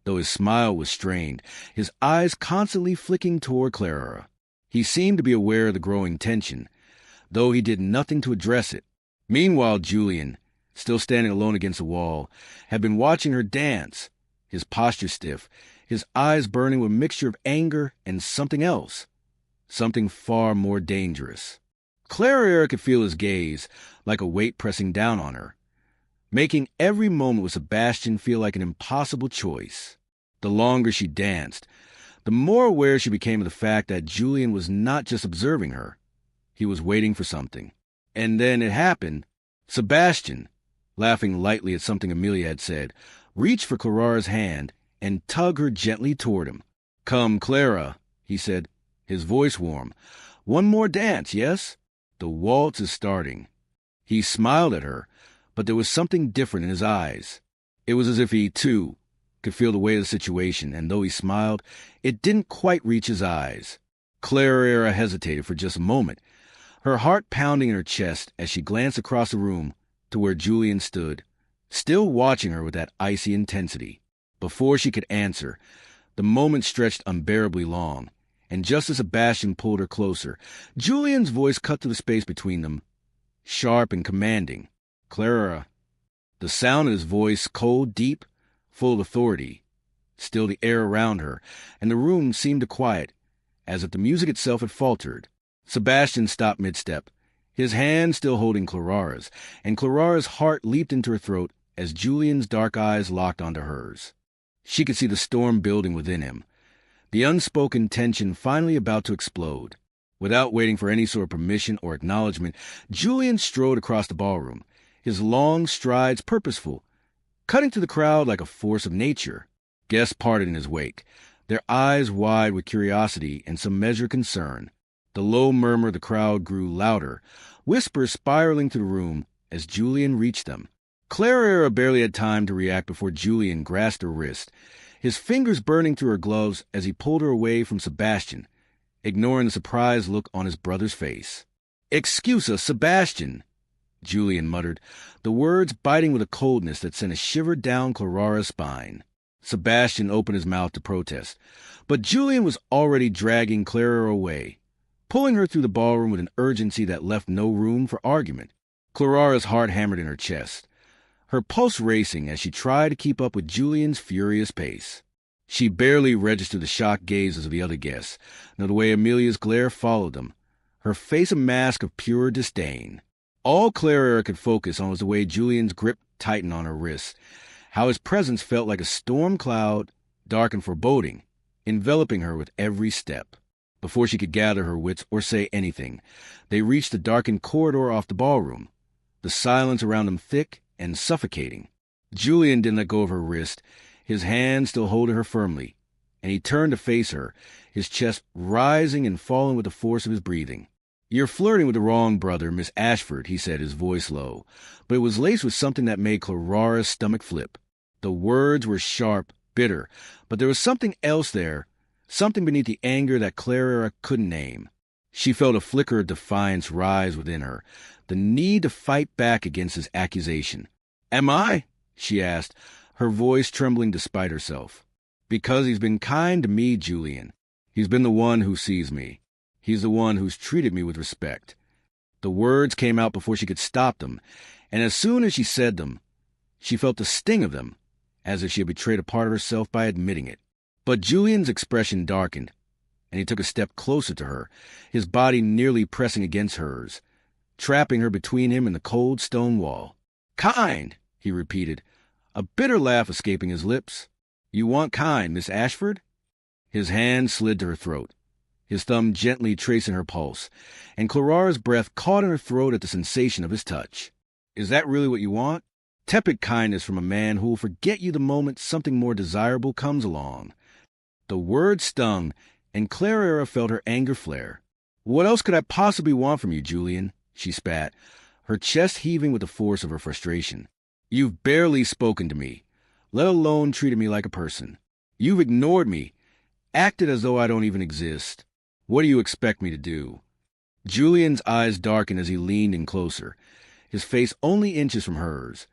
Though his smile was strained, his eyes constantly flicking toward Clara. He seemed to be aware of the growing tension, though he did nothing to address it. Meanwhile, Julian, still standing alone against the wall, had been watching her dance, his posture stiff, his eyes burning with a mixture of anger and something else, something far more dangerous. Clara could feel his gaze, like a weight pressing down on her, making every moment with Sebastian feel like an impossible choice. The longer she danced, the more aware she became of the fact that Julian was not just observing her. He was waiting for something. And then it happened. Sebastian, laughing lightly at something Amelia had said, reached for Clara's hand and tugged her gently toward him. "Come, Clara," he said, his voice warm. "One more dance, yes? The waltz is starting." He smiled at her, but there was something different in his eyes. It was as if he, too, could feel the weight of the situation, and though he smiled, it didn't quite reach his eyes. Clara hesitated for just a moment, her heart pounding in her chest as she glanced across the room to where Julian stood, still watching her with that icy intensity. Before she could answer, the moment stretched unbearably long, and just as Sebastian pulled her closer, Julian's voice cut through the space between them, sharp and commanding. "Clara." The sound of his voice, cold, deep, full of authority, stilled the air around her, and the room seemed to quiet, as if the music itself had faltered. Sebastian stopped mid-step, his hand still holding Clara's, and Clara's heart leaped into her throat as Julian's dark eyes locked onto hers. She could see the storm building within him, the unspoken tension finally about to explode. Without waiting for any sort of permission or acknowledgement, Julian strode across the ballroom, his long strides purposeful, cutting through the crowd like a force of nature. Guests parted in his wake, their eyes wide with curiosity and some measured concern. The low murmur of the crowd grew louder, whispers spiraling through the room as Julian reached them. Clara barely had time to react before Julian grasped her wrist, his fingers burning through her gloves as he pulled her away from Sebastian, ignoring the surprised look on his brother's face. "Excuse us, Sebastian," Julian muttered, the words biting with a coldness that sent a shiver down Clara's spine. Sebastian opened his mouth to protest, but Julian was already dragging Clara away, pulling her through the ballroom with an urgency that left no room for argument. Clara's heart hammered in her chest, her pulse racing as she tried to keep up with Julian's furious pace. She barely registered the shocked gazes of the other guests, nor the way Amelia's glare followed them, her face a mask of pure disdain. All Clara could focus on was the way Julian's grip tightened on her wrists, how his presence felt like a storm cloud, dark and foreboding, enveloping her with every step. Before she could gather her wits or say anything, they reached the darkened corridor off the ballroom, the silence around them thick and suffocating. Julian didn't let go of her wrist, his hand still holding her firmly, and he turned to face her, his chest rising and falling with the force of his breathing. "You're flirting with the wrong brother, Miss Ashford," he said, his voice low, but it was laced with something that made Clara's stomach flip. The words were sharp, bitter, but there was something else there, something beneath the anger that Clara couldn't name. She felt a flicker of defiance rise within her, the need to fight back against his accusation. "Am I?" she asked, her voice trembling despite herself. "Because he's been kind to me, Julian. He's been the one who sees me. He's the one who's treated me with respect." The words came out before she could stop them, and as soon as she said them, she felt the sting of them, as if she had betrayed a part of herself by admitting it. But Julian's expression darkened, and he took a step closer to her, his body nearly pressing against hers, trapping her between him and the cold stone wall. "Kind," he repeated, a bitter laugh escaping his lips. "You want kind, Miss Ashford?" His hand slid to her throat, his thumb gently tracing her pulse, and Clara's breath caught in her throat at the sensation of his touch. "Is that really what you want? Tepid kindness from a man who will forget you the moment something more desirable comes along." The word stung, and Clara felt her anger flare. "What else could I possibly want from you, Julian?" she spat, her chest heaving with the force of her frustration. "You've barely spoken to me, let alone treated me like a person. You've ignored me, acted as though I don't even exist. What do you expect me to do?" Julian's eyes darkened as he leaned in closer, his face only inches from hers,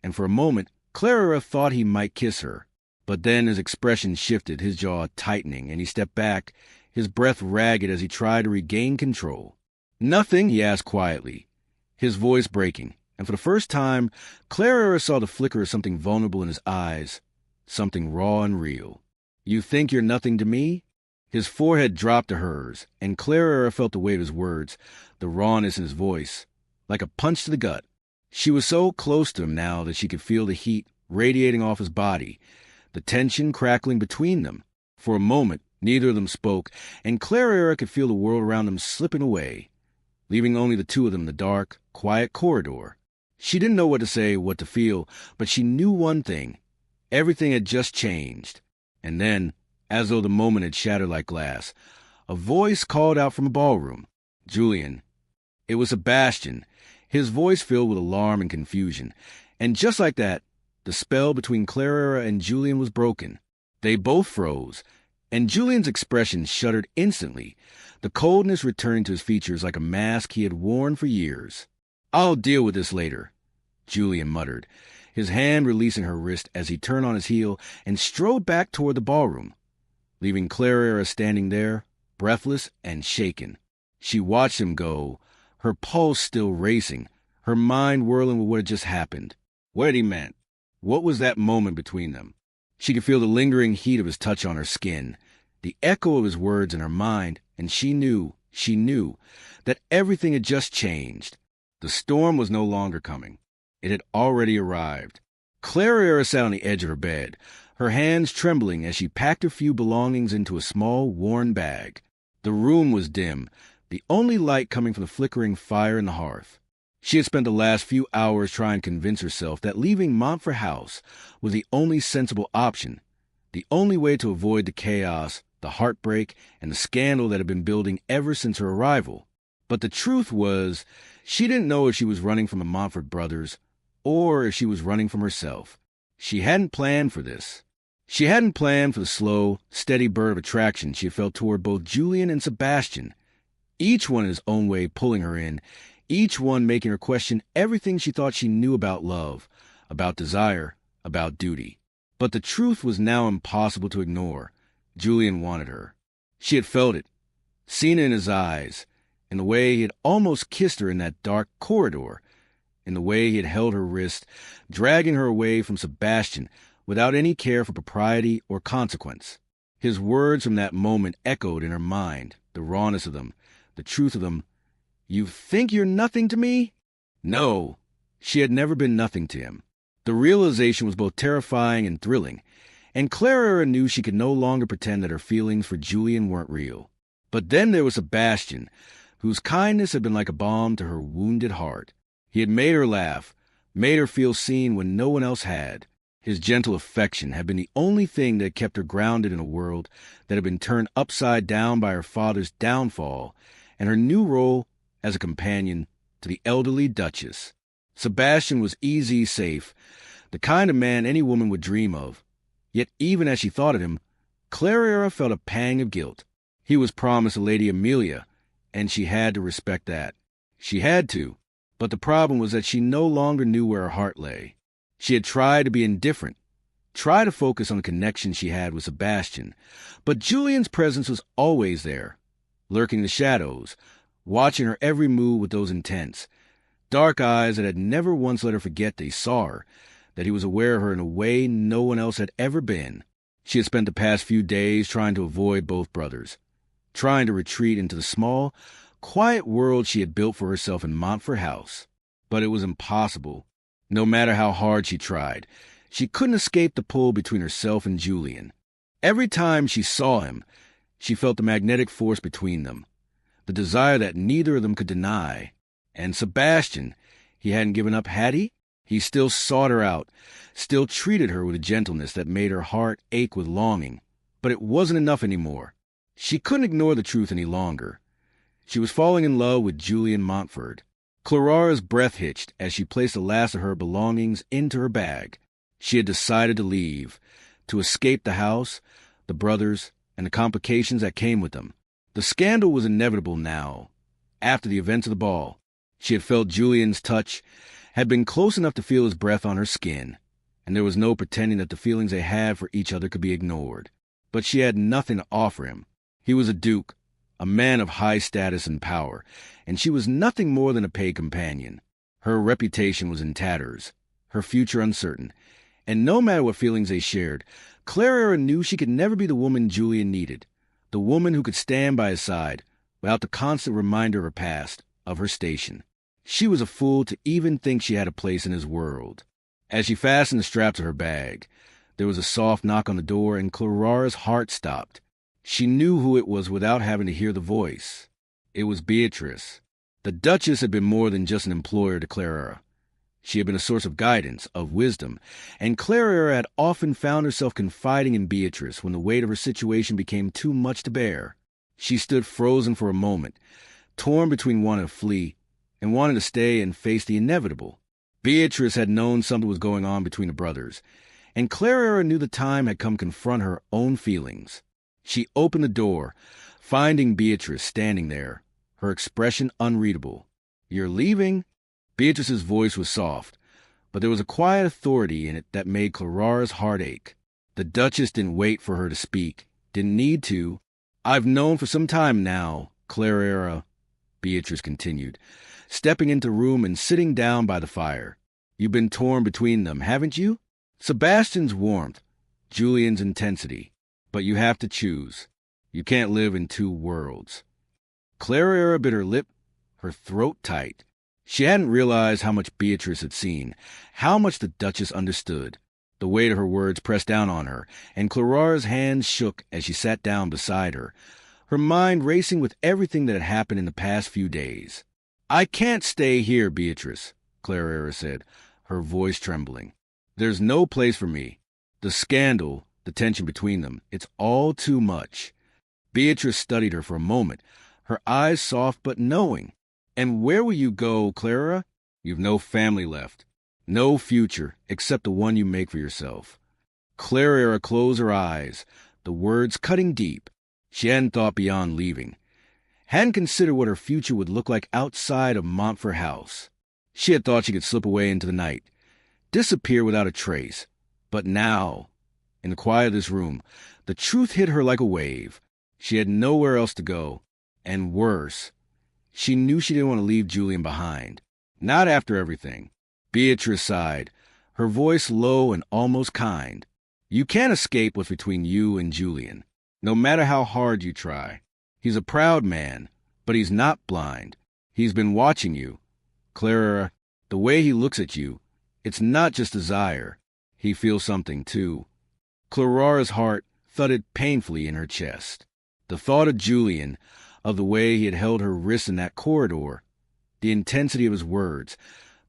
and for a moment Clara thought he might kiss her. But then his expression shifted, his jaw tightening, and he stepped back, his breath ragged as he tried to regain control. "Nothing?" he asked quietly, his voice breaking, and for the first time, Clara saw the flicker of something vulnerable in his eyes, something raw and real. "You think you're nothing to me?" His forehead dropped to hers, and Clara felt the weight of his words, the rawness in his voice, like a punch to the gut. She was so close to him now that she could feel the heat radiating off his body, the tension crackling between them. For a moment, neither of them spoke, and Clara could feel the world around them slipping away, leaving only the two of them in the dark, quiet corridor. She didn't know what to say, what to feel, but she knew one thing. Everything had just changed. And then, as though the moment had shattered like glass, a voice called out from a ballroom. "Julian." It was Sebastian, his voice filled with alarm and confusion. And just like that, the spell between Clara and Julian was broken. They both froze, and Julian's expression shuddered instantly, the coldness returning to his features like a mask he had worn for years. "I'll deal with this later," Julian muttered, his hand releasing her wrist as he turned on his heel and strode back toward the ballroom, leaving Clara standing there, breathless and shaken. She watched him go, her pulse still racing, her mind whirling with what had just happened. What had he meant? What was that moment between them? She could feel the lingering heat of his touch on her skin, the echo of his words in her mind, and she knew, that everything had just changed. The storm was no longer coming. It had already arrived. Clara sat on the edge of her bed, her hands trembling as she packed her few belongings into a small, worn bag. The room was dim, the only light coming from the flickering fire in the hearth. She had spent the last few hours trying to convince herself that leaving Montfort House was the only sensible option, the only way to avoid the chaos, the heartbreak, and the scandal that had been building ever since her arrival. But the truth was, she didn't know if she was running from the Montfort brothers or if she was running from herself. She hadn't planned for this. She hadn't planned for the slow, steady burn of attraction she had felt toward both Julian and Sebastian, each one in his own way pulling her in, each one making her question everything she thought she knew about love, about desire, about duty. But the truth was now impossible to ignore. Julian wanted her. She had felt it, seen it in his eyes, in the way he had almost kissed her in that dark corridor, in the way he had held her wrist, dragging her away from Sebastian without any care for propriety or consequence. His words from that moment echoed in her mind, the rawness of them, the truth of them. "You think you're nothing to me?" No, she had never been nothing to him. The realization was both terrifying and thrilling, and Clara knew she could no longer pretend that her feelings for Julian weren't real. But then there was Sebastian, whose kindness had been like a balm to her wounded heart. He had made her laugh, made her feel seen when no one else had. His gentle affection had been the only thing that kept her grounded in a world that had been turned upside down by her father's downfall and her new role as a companion to the elderly Duchess. Sebastian was easy, safe, the kind of man any woman would dream of. Yet even as she thought of him, Clara felt a pang of guilt. He was promised a Lady Amelia, and she had to respect that. She had to, but the problem was that she no longer knew where her heart lay. She had tried to be indifferent, tried to focus on the connection she had with Sebastian, but Julian's presence was always there, lurking in the shadows, watching her every move with those intense, dark eyes that had never once let her forget that he saw her, that he was aware of her in a way no one else had ever been. She had spent the past few days trying to avoid both brothers, trying to retreat into the small, quiet world she had built for herself in Montfort House. But it was impossible. No matter how hard she tried, she couldn't escape the pull between herself and Julian. Every time she saw him, she felt the magnetic force between them, the desire that neither of them could deny. And Sebastian, he hadn't given up, had he? He still sought her out, still treated her with a gentleness that made her heart ache with longing. But it wasn't enough anymore. She couldn't ignore the truth any longer. She was falling in love with Julian Montfort. Clara's breath hitched as she placed the last of her belongings into her bag. She had decided to leave, to escape the house, the brothers, and the complications that came with them. The scandal was inevitable now. After the events of the ball, she had felt Julian's touch, had been close enough to feel his breath on her skin, and there was no pretending that the feelings they had for each other could be ignored. But she had nothing to offer him. He was a duke, a man of high status and power, and she was nothing more than a paid companion. Her reputation was in tatters, her future uncertain, and no matter what feelings they shared, Clara knew she could never be the woman Julian needed, the woman who could stand by his side without the constant reminder of her past, of her station. She was a fool to even think she had a place in his world. As she fastened the straps of her bag, there was a soft knock on the door, and Clara's heart stopped. She knew who it was without having to hear the voice. It was Beatrice. The Duchess had been more than just an employer to Clara. She had been a source of guidance, of wisdom, and Clara had often found herself confiding in Beatrice when the weight of her situation became too much to bear. She stood frozen for a moment, torn between wanting to flee and wanting to stay and face the inevitable. Beatrice had known something was going on between the brothers, and Clara knew the time had come to confront her own feelings. She opened the door, finding Beatrice standing there, her expression unreadable. "You're leaving?" Beatrice's voice was soft, but there was a quiet authority in it that made Clara's heart ache. The Duchess didn't wait for her to speak, didn't need to. "I've known for some time now, Clara," Beatrice continued, stepping into the room and sitting down by the fire. "You've been torn between them, haven't you? Sebastian's warmth, Julian's intensity. But you have to choose. You can't live in two worlds." Clara bit her lip, her throat tight. She hadn't realized how much Beatrice had seen, how much the Duchess understood. The weight of her words pressed down on her, and Clara's hands shook as she sat down beside her, her mind racing with everything that had happened in the past few days. "I can't stay here, Beatrice," Clara said, her voice trembling. "There's no place for me. The scandal, the tension between them, it's all too much." Beatrice studied her for a moment, her eyes soft but knowing. "And where will you go, Clara? You've no family left, no future except the one you make for yourself." Clara closed her eyes, the words cutting deep. She hadn't thought beyond leaving, hadn't considered what her future would look like outside of Montfort House. She had thought she could slip away into the night, disappear without a trace. But now, in the quiet of this room, the truth hit her like a wave. She had nowhere else to go, and worse, she knew she didn't want to leave Julian behind. Not after everything. Beatrice sighed, her voice low and almost kind. "You can't escape what's between you and Julian, no matter how hard you try. He's a proud man, but he's not blind. He's been watching you. Clara, the way he looks at you, it's not just desire. He feels something, too." Clara's heart thudded painfully in her chest. The thought of Julian, of the way he had held her wrist in that corridor, the intensity of his words,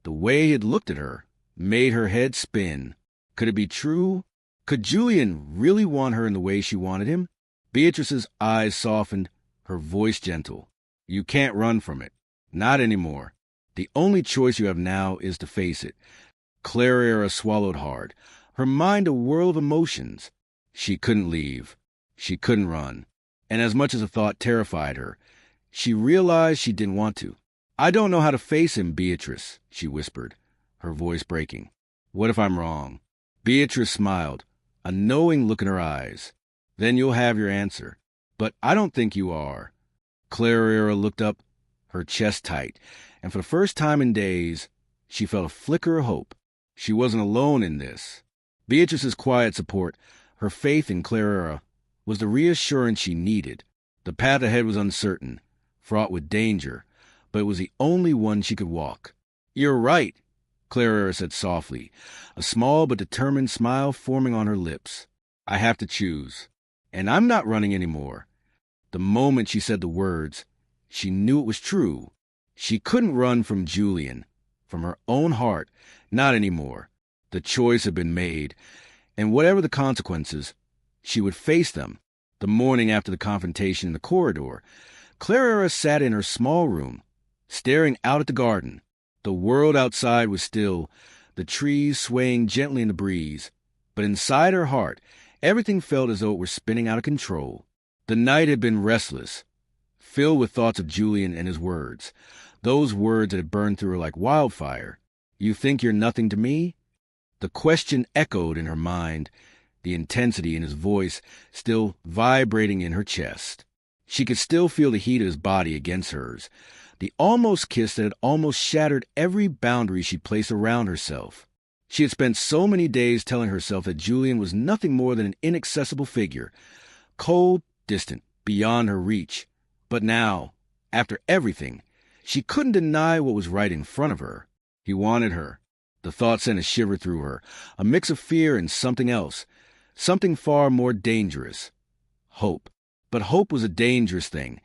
the way he had looked at her, made her head spin. Could it be true? Could Julian really want her in the way she wanted him? Beatrice's eyes softened, her voice gentle. You can't run from it. Not anymore. The only choice you have now is to face it. Clara swallowed hard, her mind a whirl of emotions. She couldn't leave. She couldn't run. And as much as the thought terrified her, she realized she didn't want to. I don't know how to face him, Beatrice, she whispered, her voice breaking. What if I'm wrong? Beatrice smiled, a knowing look in her eyes. Then you'll have your answer. But I don't think you are. Clara looked up, her chest tight, and for the first time in days, she felt a flicker of hope. She wasn't alone in this. Beatrice's quiet support, her faith in Clara, was the reassurance she needed. The path ahead was uncertain, fraught with danger, but it was the only one she could walk. You're right, Clara said softly, a small but determined smile forming on her lips. I have to choose. And I'm not running anymore. The moment she said the words, she knew it was true. She couldn't run from Julian, from her own heart, not anymore. The choice had been made, and whatever the consequences, she would face them. The morning after the confrontation in the corridor, Clara sat in her small room, staring out at the garden. The world outside was still, the trees swaying gently in the breeze, but inside her heart, everything felt as though it were spinning out of control. The night had been restless, filled with thoughts of Julian and his words, those words that had burned through her like wildfire. You think you're nothing to me? The question echoed in her mind, the intensity in his voice still vibrating in her chest. She could still feel the heat of his body against hers, the almost kiss that had almost shattered every boundary she placed around herself. She had spent so many days telling herself that Julian was nothing more than an inaccessible figure, cold, distant, beyond her reach. But now, after everything, she couldn't deny what was right in front of her. He wanted her. The thought sent a shiver through her, a mix of fear and something else, something far more dangerous. Hope. But hope was a dangerous thing,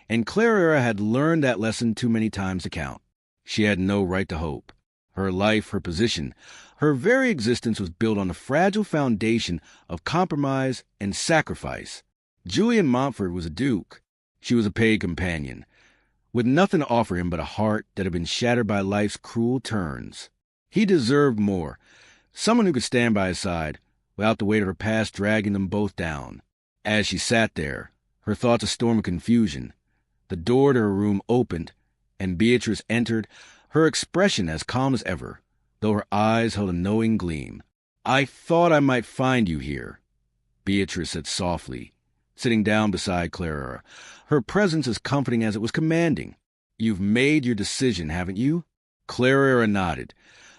and Clara had learned that lesson too many times to count. She had no right to hope. Her life, her position, her very existence was built on the fragile foundation of compromise and sacrifice. Julian Montfort was a duke. She was a paid companion, with nothing to offer him but a heart that had been shattered by life's cruel turns. He deserved more, someone who could stand by his side, without the weight of her past dragging them both down. As she sat there, her thoughts a storm of confusion, the door to her room opened, and Beatrice entered, her expression as calm as ever, though her eyes held a knowing gleam. I thought I might find you here, Beatrice said softly, sitting down beside Clara, her presence as comforting as it was commanding. You've made your decision, haven't you? Clara nodded,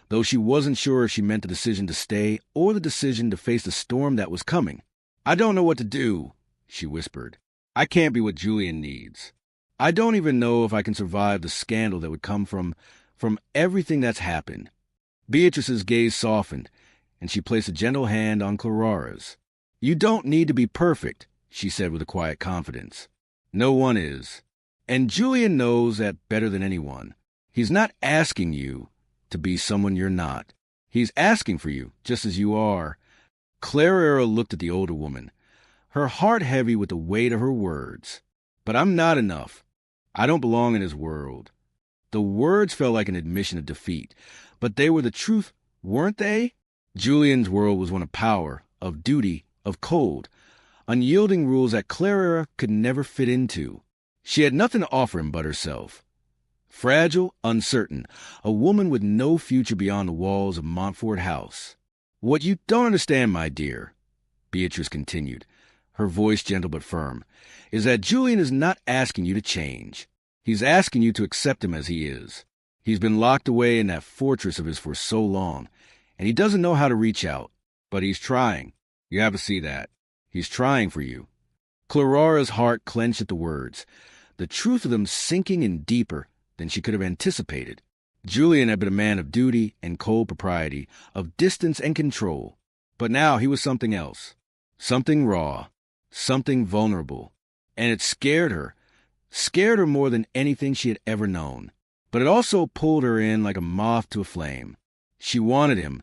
though she wasn't sure if she meant the decision to stay or the decision to face the storm that was coming. I don't know what to do, she whispered. I can't be what Julian needs. I don't even know if I can survive the scandal that would come from everything that's happened. Beatrice's gaze softened, and she placed a gentle hand on Clara's. You don't need to be perfect, she said with a quiet confidence. No one is. And Julian knows that better than anyone. He's not asking you to be someone you're not. He's asking for you, just as you are. Clara looked at the older woman, her heart heavy with the weight of her words. But I'm not enough. I don't belong in his world. The words felt like an admission of defeat, but they were the truth, weren't they? Julian's world was one of power, of duty, of cold, unyielding rules that Clara could never fit into. She had nothing to offer him but herself. Fragile, uncertain, a woman with no future beyond the walls of Montfort House. What you don't understand, my dear, Beatrice continued, her voice gentle but firm, is that Julian is not asking you to change. He's asking you to accept him as he is. He's been locked away in that fortress of his for so long, and he doesn't know how to reach out. But he's trying. You have to see that. He's trying for you. Clara's heart clenched at the words, the truth of them sinking in deeper than she could have anticipated. Julian had been a man of duty and cold propriety, of distance and control. But now he was something else. Something raw. Something vulnerable. And it scared her more than anything she had ever known. But it also pulled her in like a moth to a flame. She wanted him,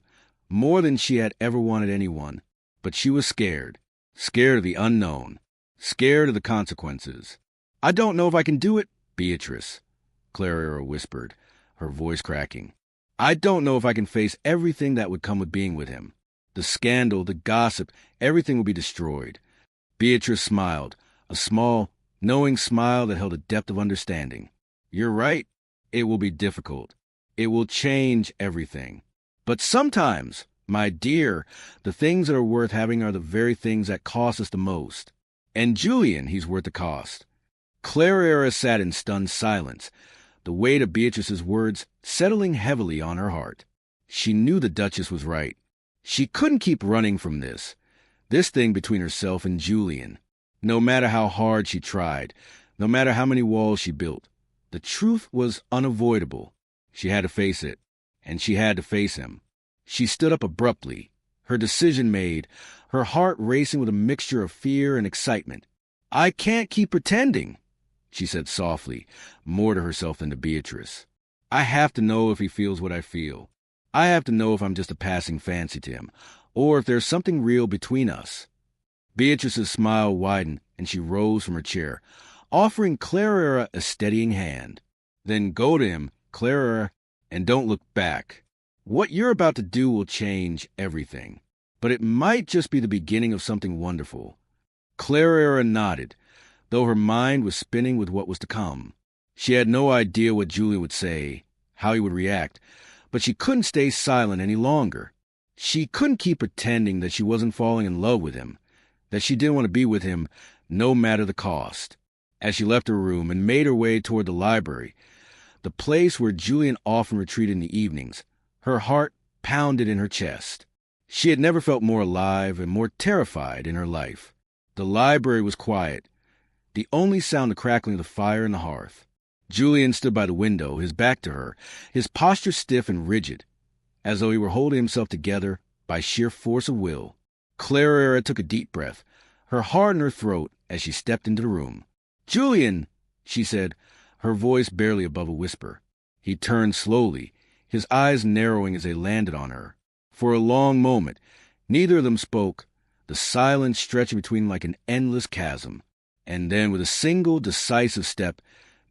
more than she had ever wanted anyone. But she was scared. Scared of the unknown. Scared of the consequences. "I don't know if I can do it, Beatrice," Clara whispered, her voice cracking. "I don't know if I can face everything that would come with being with him. The scandal, the gossip, everything will be destroyed." Beatrice smiled, a small, knowing smile that held a depth of understanding. "You're right. It will be difficult. It will change everything. But sometimes, my dear, the things that are worth having are the very things that cost us the most. And Julian, he's worth the cost." Clara sat in stunned silence, the weight of Beatrice's words settling heavily on her heart. She knew the Duchess was right. She couldn't keep running from this thing between herself and Julian. No matter how hard she tried, no matter how many walls she built, the truth was unavoidable. She had to face it, and she had to face him. She stood up abruptly, her decision made, her heart racing with a mixture of fear and excitement. "I can't keep pretending," she said softly, more to herself than to Beatrice. "I have to know if he feels what I feel. I have to know if I'm just a passing fancy to him, or if there's something real between us." Beatrice's smile widened, and she rose from her chair, offering Clara a steadying hand. "Then go to him, Clara, and don't look back. What you're about to do will change everything. But it might just be the beginning of something wonderful." Clara nodded, though her mind was spinning with what was to come. She had no idea what Julian would say, how he would react, but she couldn't stay silent any longer. She couldn't keep pretending that she wasn't falling in love with him, that she didn't want to be with him no matter the cost. As she left her room and made her way toward the library, the place where Julian often retreated in the evenings, her heart pounded in her chest. She had never felt more alive and more terrified in her life. The library was quiet, the only sound the crackling of the fire in the hearth. Julian stood by the window, his back to her, his posture stiff and rigid, as though he were holding himself together by sheer force of will. Clara took a deep breath, her heart in her throat, as she stepped into the room. "Julian," she said, her voice barely above a whisper. He turned slowly, his eyes narrowing as they landed on her. For a long moment, neither of them spoke, the silence stretching between like an endless chasm. And then, with a single, decisive step,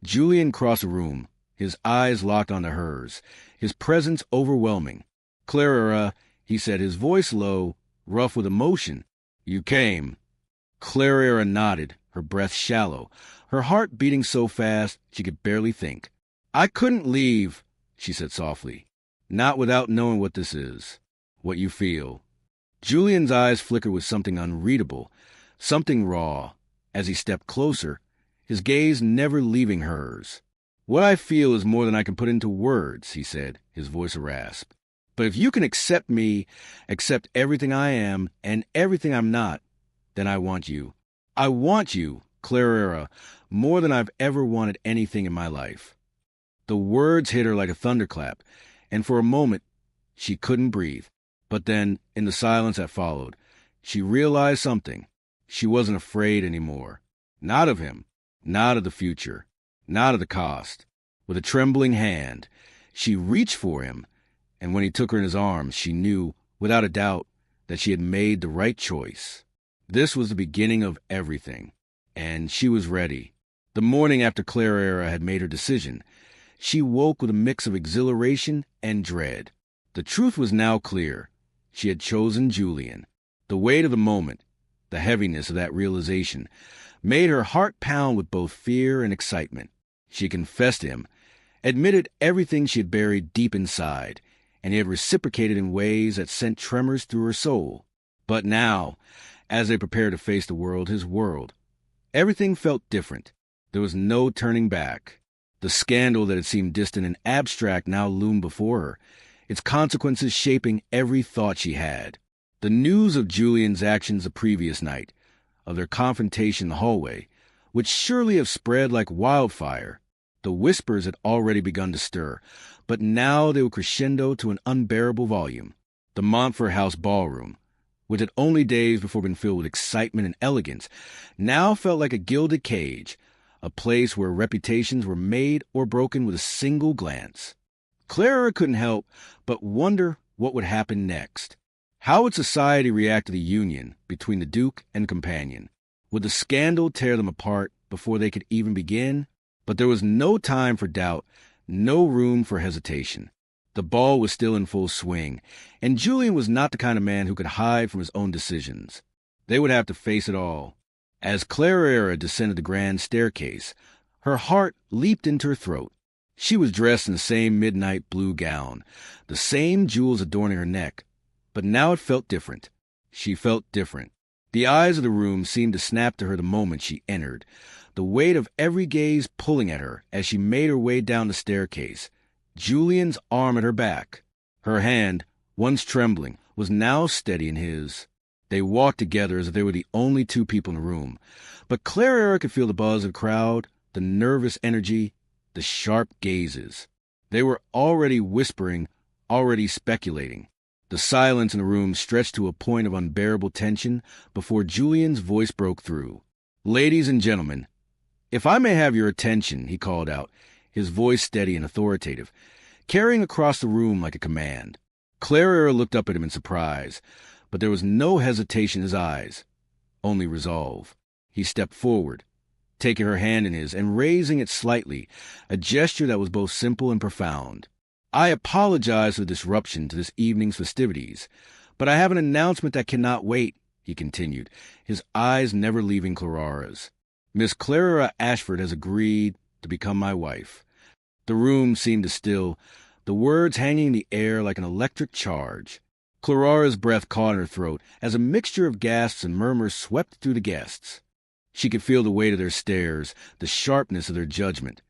Julian crossed the room, his eyes locked onto hers, his presence overwhelming. "Clara," he said, his voice low, rough with emotion. "You came." Clara nodded, her breath shallow, her heart beating so fast she could barely think. "I couldn't leave," she said softly, "not without knowing what this is, what you feel." Julian's eyes flickered with something unreadable, something raw, as he stepped closer, his gaze never leaving hers. "What I feel is more than I can put into words," he said, his voice a rasp. "But if you can accept me, accept everything I am and everything I'm not, then I want you. I want you, Clara, more than I've ever wanted anything in my life." The words hit her like a thunderclap, and for a moment she couldn't breathe. But then, in the silence that followed, she realized something. She wasn't afraid anymore. Not of him, not of the future, not of the cost. With a trembling hand, she reached for him, and when he took her in his arms, she knew, without a doubt, that she had made the right choice. This was the beginning of everything, and she was ready. The morning after Clara had made her decision, she woke with a mix of exhilaration and dread. The truth was now clear. She had chosen Julian. The weight of the moment, the heaviness of that realization, made her heart pound with both fear and excitement. She confessed to him, admitted everything she had buried deep inside, and he had reciprocated in ways that sent tremors through her soul. But now, as they prepared to face the world, his world, everything felt different. There was no turning back. The scandal that had seemed distant and abstract now loomed before her, its consequences shaping every thought she had. The news of Julian's actions the previous night, of their confrontation in the hallway, would surely have spread like wildfire. The whispers had already begun to stir, but now they would crescendo to an unbearable volume. The Montfort House ballroom, which had only days before been filled with excitement and elegance, now felt like a gilded cage, a place where reputations were made or broken with a single glance. Clara couldn't help but wonder what would happen next. How would society react to the union between the Duke and companion? Would the scandal tear them apart before they could even begin? But there was no time for doubt, no room for hesitation. The ball was still in full swing, and Julian was not the kind of man who could hide from his own decisions. They would have to face it all. As Clara descended the grand staircase, her heart leaped into her throat. She was dressed in the same midnight blue gown, the same jewels adorning her neck. But now it felt different. She felt different. The eyes of the room seemed to snap to her the moment she entered, the weight of every gaze pulling at her as she made her way down the staircase. Julian's arm at her back. Her hand, once trembling, was now steady in his. They walked together as if they were the only two people in the room. But Clara could feel the buzz of the crowd, the nervous energy, the sharp gazes. They were already whispering, already speculating. The silence in the room stretched to a point of unbearable tension before Julian's voice broke through. "Ladies and gentlemen, if I may have your attention," he called out, his voice steady and authoritative, carrying across the room like a command. Clara looked up at him in surprise, but there was no hesitation in his eyes, only resolve. He stepped forward, taking her hand in his and raising it slightly, a gesture that was both simple and profound. "I apologize for the disruption to this evening's festivities, but I have an announcement that cannot wait," he continued, his eyes never leaving Clara's. "Miss Clara Ashford has agreed to become my wife." The room seemed to still, the words hanging in the air like an electric charge. Clara's breath caught in her throat as a mixture of gasps and murmurs swept through the guests. She could feel the weight of their stares, the sharpness of their judgment.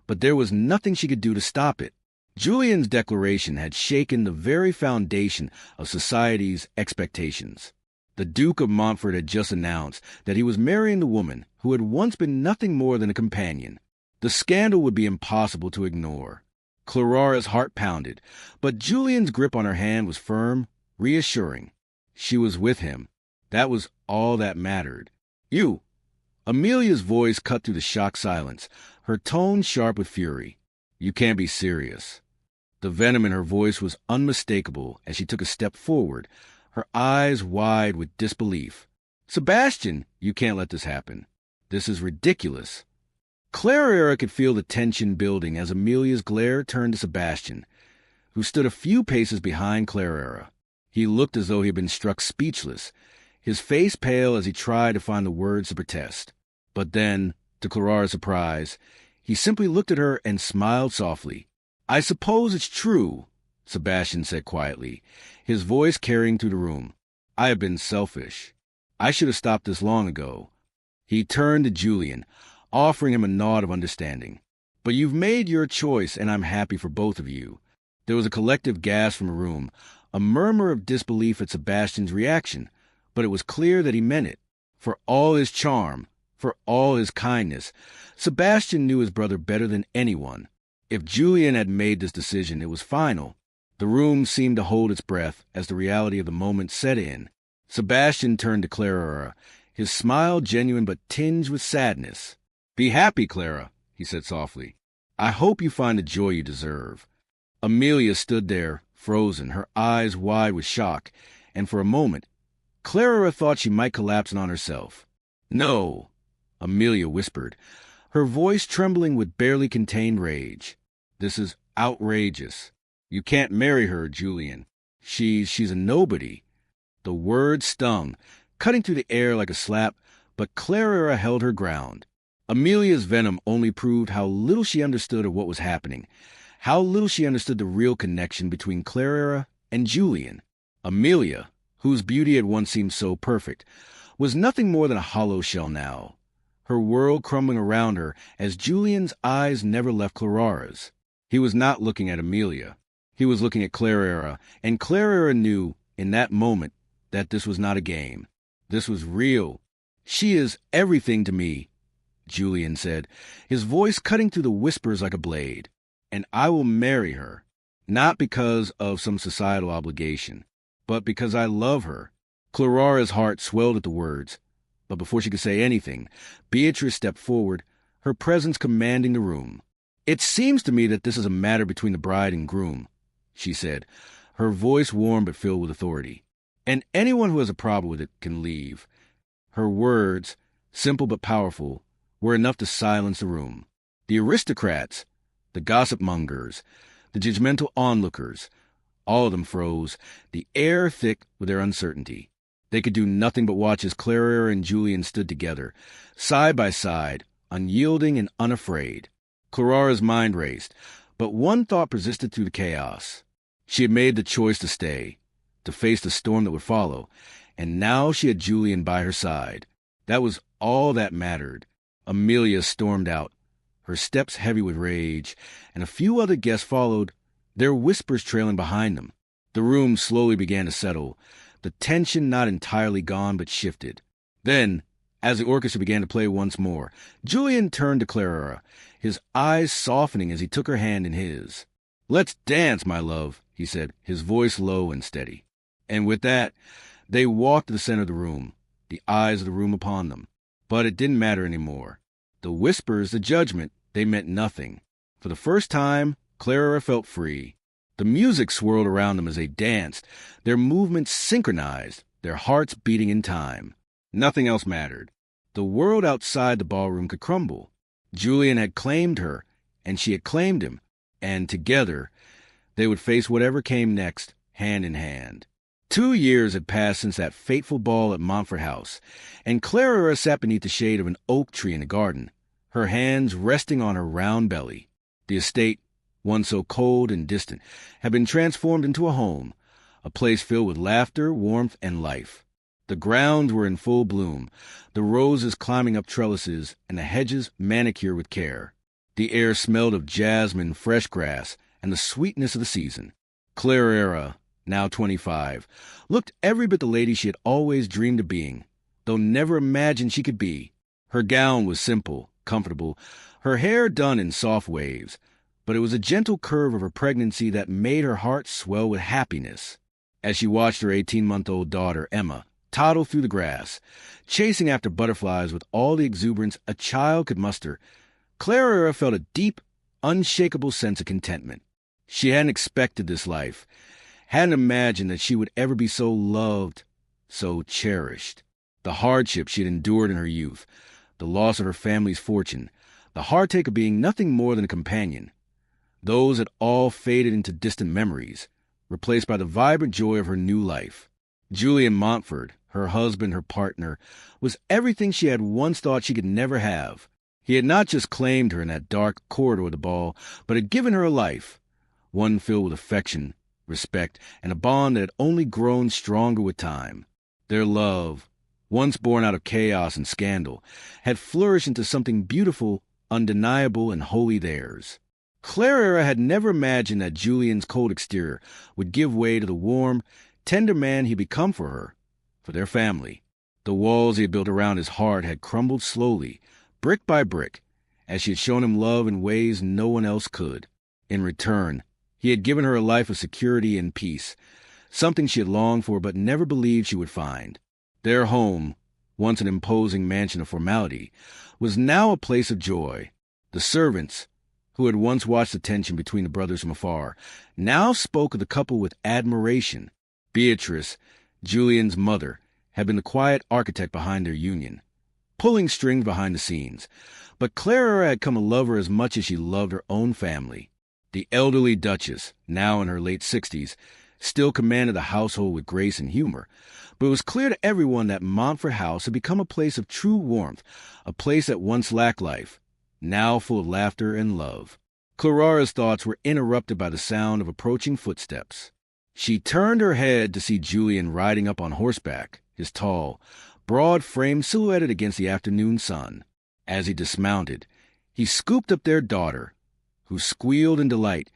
But there was nothing she could do to stop it. Julian's declaration had shaken the very foundation of society's expectations. The Duke of Montfort had just announced that he was marrying the woman who had once been nothing more than a companion. The scandal would be impossible to ignore. Clara's heart pounded, but Julian's grip on her hand was firm, reassuring. She was with him. That was all that mattered. "You!" Amelia's voice cut through the shocked silence, her tone sharp with fury. "You can't be serious." The venom in her voice was unmistakable as she took a step forward, her eyes wide with disbelief. "Sebastian, you can't let this happen. This is ridiculous." Clara could feel the tension building as Amelia's glare turned to Sebastian, who stood a few paces behind Clara. He looked as though he had been struck speechless, his face pale as he tried to find the words to protest. But then, to Clara's surprise, he simply looked at her and smiled softly. "I suppose it's true," Sebastian said quietly, his voice carrying through the room. "I have been selfish. I should have stopped this long ago." He turned to Julian, offering him a nod of understanding. "But you've made your choice, and I'm happy for both of you." There was a collective gasp from the room, a murmur of disbelief at Sebastian's reaction, but it was clear that he meant it. For all his charm, for all his kindness, Sebastian knew his brother better than anyone. If Julian had made this decision, it was final. The room seemed to hold its breath as the reality of the moment set in. Sebastian turned to Clara, his smile genuine but tinged with sadness. "Be happy, Clara," he said softly. "I hope you find the joy you deserve." Amelia stood there, frozen, her eyes wide with shock, and for a moment, Clara thought she might collapse in on herself. "No," Amelia whispered, her voice trembling with barely contained rage. "This is outrageous. You can't marry her, Julian. She's a nobody." The words stung, cutting through the air like a slap, but Clara held her ground. Amelia's venom only proved how little she understood of what was happening, how little she understood the real connection between Clara and Julian. Amelia, whose beauty had once seemed so perfect, was nothing more than a hollow shell now, her world crumbling around her as Julian's eyes never left Clara's. He was not looking at Amelia. He was looking at Clara, and Clara knew, in that moment, that this was not a game. This was real. "She is everything to me," Julian said, his voice cutting through the whispers like a blade. "And I will marry her, not because of some societal obligation, but because I love her." Clara's heart swelled at the words, but before she could say anything, Beatrice stepped forward, her presence commanding the room. "It seems to me that this is a matter between the bride and groom," she said, her voice warm but filled with authority. And anyone who has a problem with it can leave. Her words, simple but powerful, were enough to silence the room. The aristocrats, the gossip mongers, the judgmental onlookers, all of them froze, the air thick with their uncertainty. They could do nothing but watch as Clara and Julian stood together, side by side, unyielding and unafraid. Clara's mind raced, but one thought persisted through the chaos. She had made the choice to stay, to face the storm that would follow, and now she had Julian by her side. That was all that mattered. Amelia stormed out, her steps heavy with rage, and a few other guests followed, their whispers trailing behind them. The room slowly began to settle, the tension not entirely gone but shifted. Then, as the orchestra began to play once more, Julian turned to Clara, his eyes softening as he took her hand in his. "Let's dance, my love," he said, his voice low and steady. And with that, they walked to the center of the room, the eyes of the room upon them. But it didn't matter anymore. The whispers, the judgment, they meant nothing. For the first time, Clara felt free. The music swirled around them as they danced, their movements synchronized, their hearts beating in time. Nothing else mattered. The world outside the ballroom could crumble. Julian had claimed her, and she had claimed him, and together they would face whatever came next, hand in hand. 2 years had passed since that fateful ball at Montfort House, and Clara sat beneath the shade of an oak tree in the garden, her hands resting on her round belly. The estate, once so cold and distant, had been transformed into a home, a place filled with laughter, warmth, and life. The grounds were in full bloom, the roses climbing up trellises, and the hedges manicured with care. The air smelled of jasmine, fresh grass, and the sweetness of the season. Clara, now 25, looked every bit the lady she had always dreamed of being, though never imagined she could be. Her gown was simple, comfortable, her hair done in soft waves, but it was a gentle curve of her pregnancy that made her heart swell with happiness. As she watched her 18-month-old daughter, Emma, toddle through the grass, chasing after butterflies with all the exuberance a child could muster, Clara felt a deep, unshakable sense of contentment. She hadn't expected this life, hadn't imagined that she would ever be so loved, so cherished. The hardship she had endured in her youth, the loss of her family's fortune, the heartache of being nothing more than a companion, those had all faded into distant memories, replaced by the vibrant joy of her new life. Julian Montfort, her husband, her partner, was everything she had once thought she could never have. He had not just claimed her in that dark corridor of the ball, but had given her a life, one filled with affection, respect, and a bond that had only grown stronger with time. Their love, once born out of chaos and scandal, had flourished into something beautiful, undeniable, and wholly theirs. Clara had never imagined that Julian's cold exterior would give way to the warm, tender man he had become for her, for their family. The walls he had built around his heart had crumbled slowly, brick by brick, as she had shown him love in ways no one else could. In return, he had given her a life of security and peace, something she had longed for but never believed she would find. Their home, once an imposing mansion of formality, was now a place of joy. The servants, who had once watched the tension between the brothers from afar, now spoke of the couple with admiration. Beatrice, Julian's mother, had been the quiet architect behind their union, pulling strings behind the scenes, but Clara had come to love her as much as she loved her own family. The elderly Duchess, now in her late 60s, still commanded the household with grace and humor, but it was clear to everyone that Montfort House had become a place of true warmth, a place that once lacked life, now full of laughter and love. Clara's thoughts were interrupted by the sound of approaching footsteps. She turned her head to see Julian riding up on horseback, his tall, broad frame silhouetted against the afternoon sun. As he dismounted, he scooped up their daughter, who squealed in delight,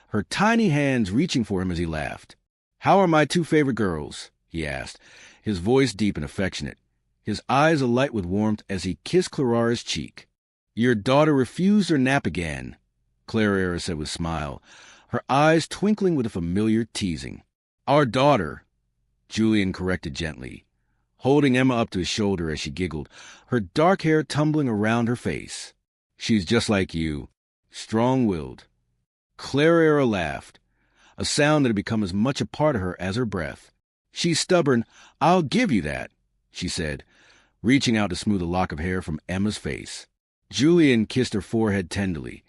her tiny hands reaching for him as he laughed. "How are my 2 favorite girls?" he asked, his voice deep and affectionate, his eyes alight with warmth as he kissed Clara's cheek. "Your daughter refused her nap again," Clara said with a smile, her eyes twinkling with a familiar teasing. "Our daughter," Julian corrected gently, holding Emma up to his shoulder as she giggled, her dark hair tumbling around her face. "She's just like you, strong-willed." Clara laughed, a sound that had become as much a part of her as her breath. "She's stubborn. I'll give you that," she said, reaching out to smooth a lock of hair from Emma's face. Julian kissed her forehead tenderly,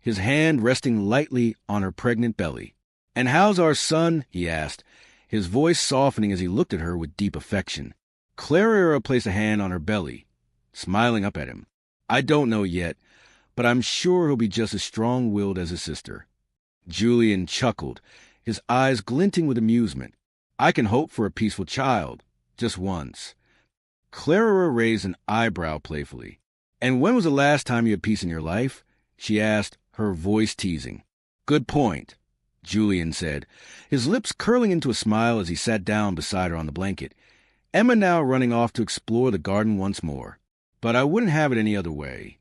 his hand resting lightly on her pregnant belly. "And how's our son?" he asked, his voice softening as he looked at her with deep affection. Clara placed a hand on her belly, smiling up at him. "I don't know yet, but I'm sure he'll be just as strong-willed as his sister." Julian chuckled, his eyes glinting with amusement. "I can hope for a peaceful child, just once." Clara raised an eyebrow playfully. "And when was the last time you had peace in your life?" she asked, her voice teasing. "Good point," Julian said, his lips curling into a smile as he sat down beside her on the blanket, Emma now running off to explore the garden once more. "But I wouldn't have it any other way."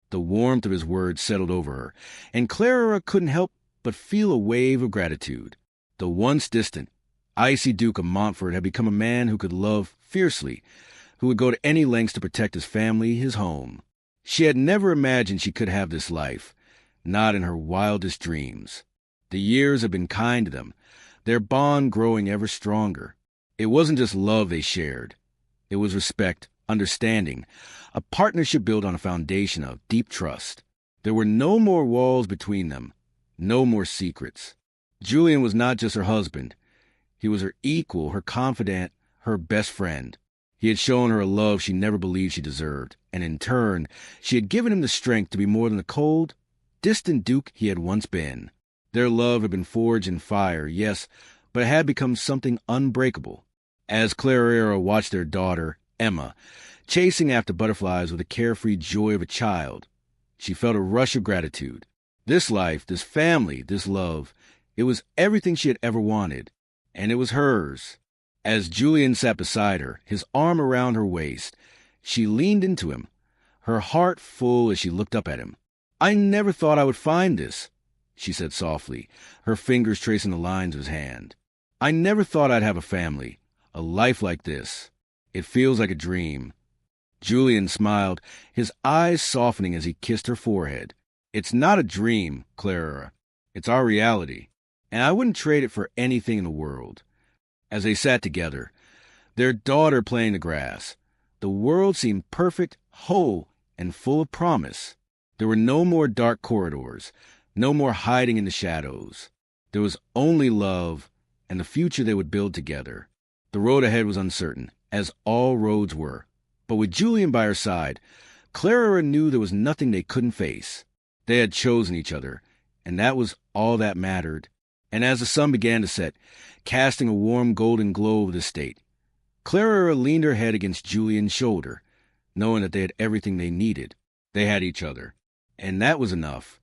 The warmth of his words settled over her, and Clara couldn't help but feel a wave of gratitude. The once distant, icy Duke of Montfort had become a man who could love fiercely, who would go to any lengths to protect his family, his home. She had never imagined she could have this life, not in her wildest dreams. The years had been kind to them, their bond growing ever stronger. It wasn't just love they shared. It was respect, understanding, a partnership built on a foundation of deep trust. There were no more walls between them, no more secrets. Julian was not just her husband. He was her equal, her confidant, her best friend. He had shown her a love she never believed she deserved, and in turn, she had given him the strength to be more than the cold, distant Duke he had once been. Their love had been forged in fire, yes, but it had become something unbreakable. As Clara watched their daughter, Emma, chasing after butterflies with the carefree joy of a child, she felt a rush of gratitude. This life, this family, this love, it was everything she had ever wanted, and it was hers. As Julian sat beside her, his arm around her waist, she leaned into him, her heart full as she looked up at him. "I never thought I would find this," she said softly, her fingers tracing the lines of his hand. "I never thought I'd have a family, a life like this. It feels like a dream." Julian smiled, his eyes softening as he kissed her forehead. "It's not a dream, Clara. It's our reality, and I wouldn't trade it for anything in the world." As they sat together, their daughter playing the grass, the world seemed perfect, whole, and full of promise. There were no more dark corridors, no more hiding in the shadows. There was only love and the future they would build together. The road ahead was uncertain, as all roads were. But with Julian by her side, Clara knew there was nothing they couldn't face. They had chosen each other, and that was all that mattered. And as the sun began to set, casting a warm golden glow over the estate, Clara leaned her head against Julian's shoulder, knowing that they had everything they needed. They had each other, and that was enough.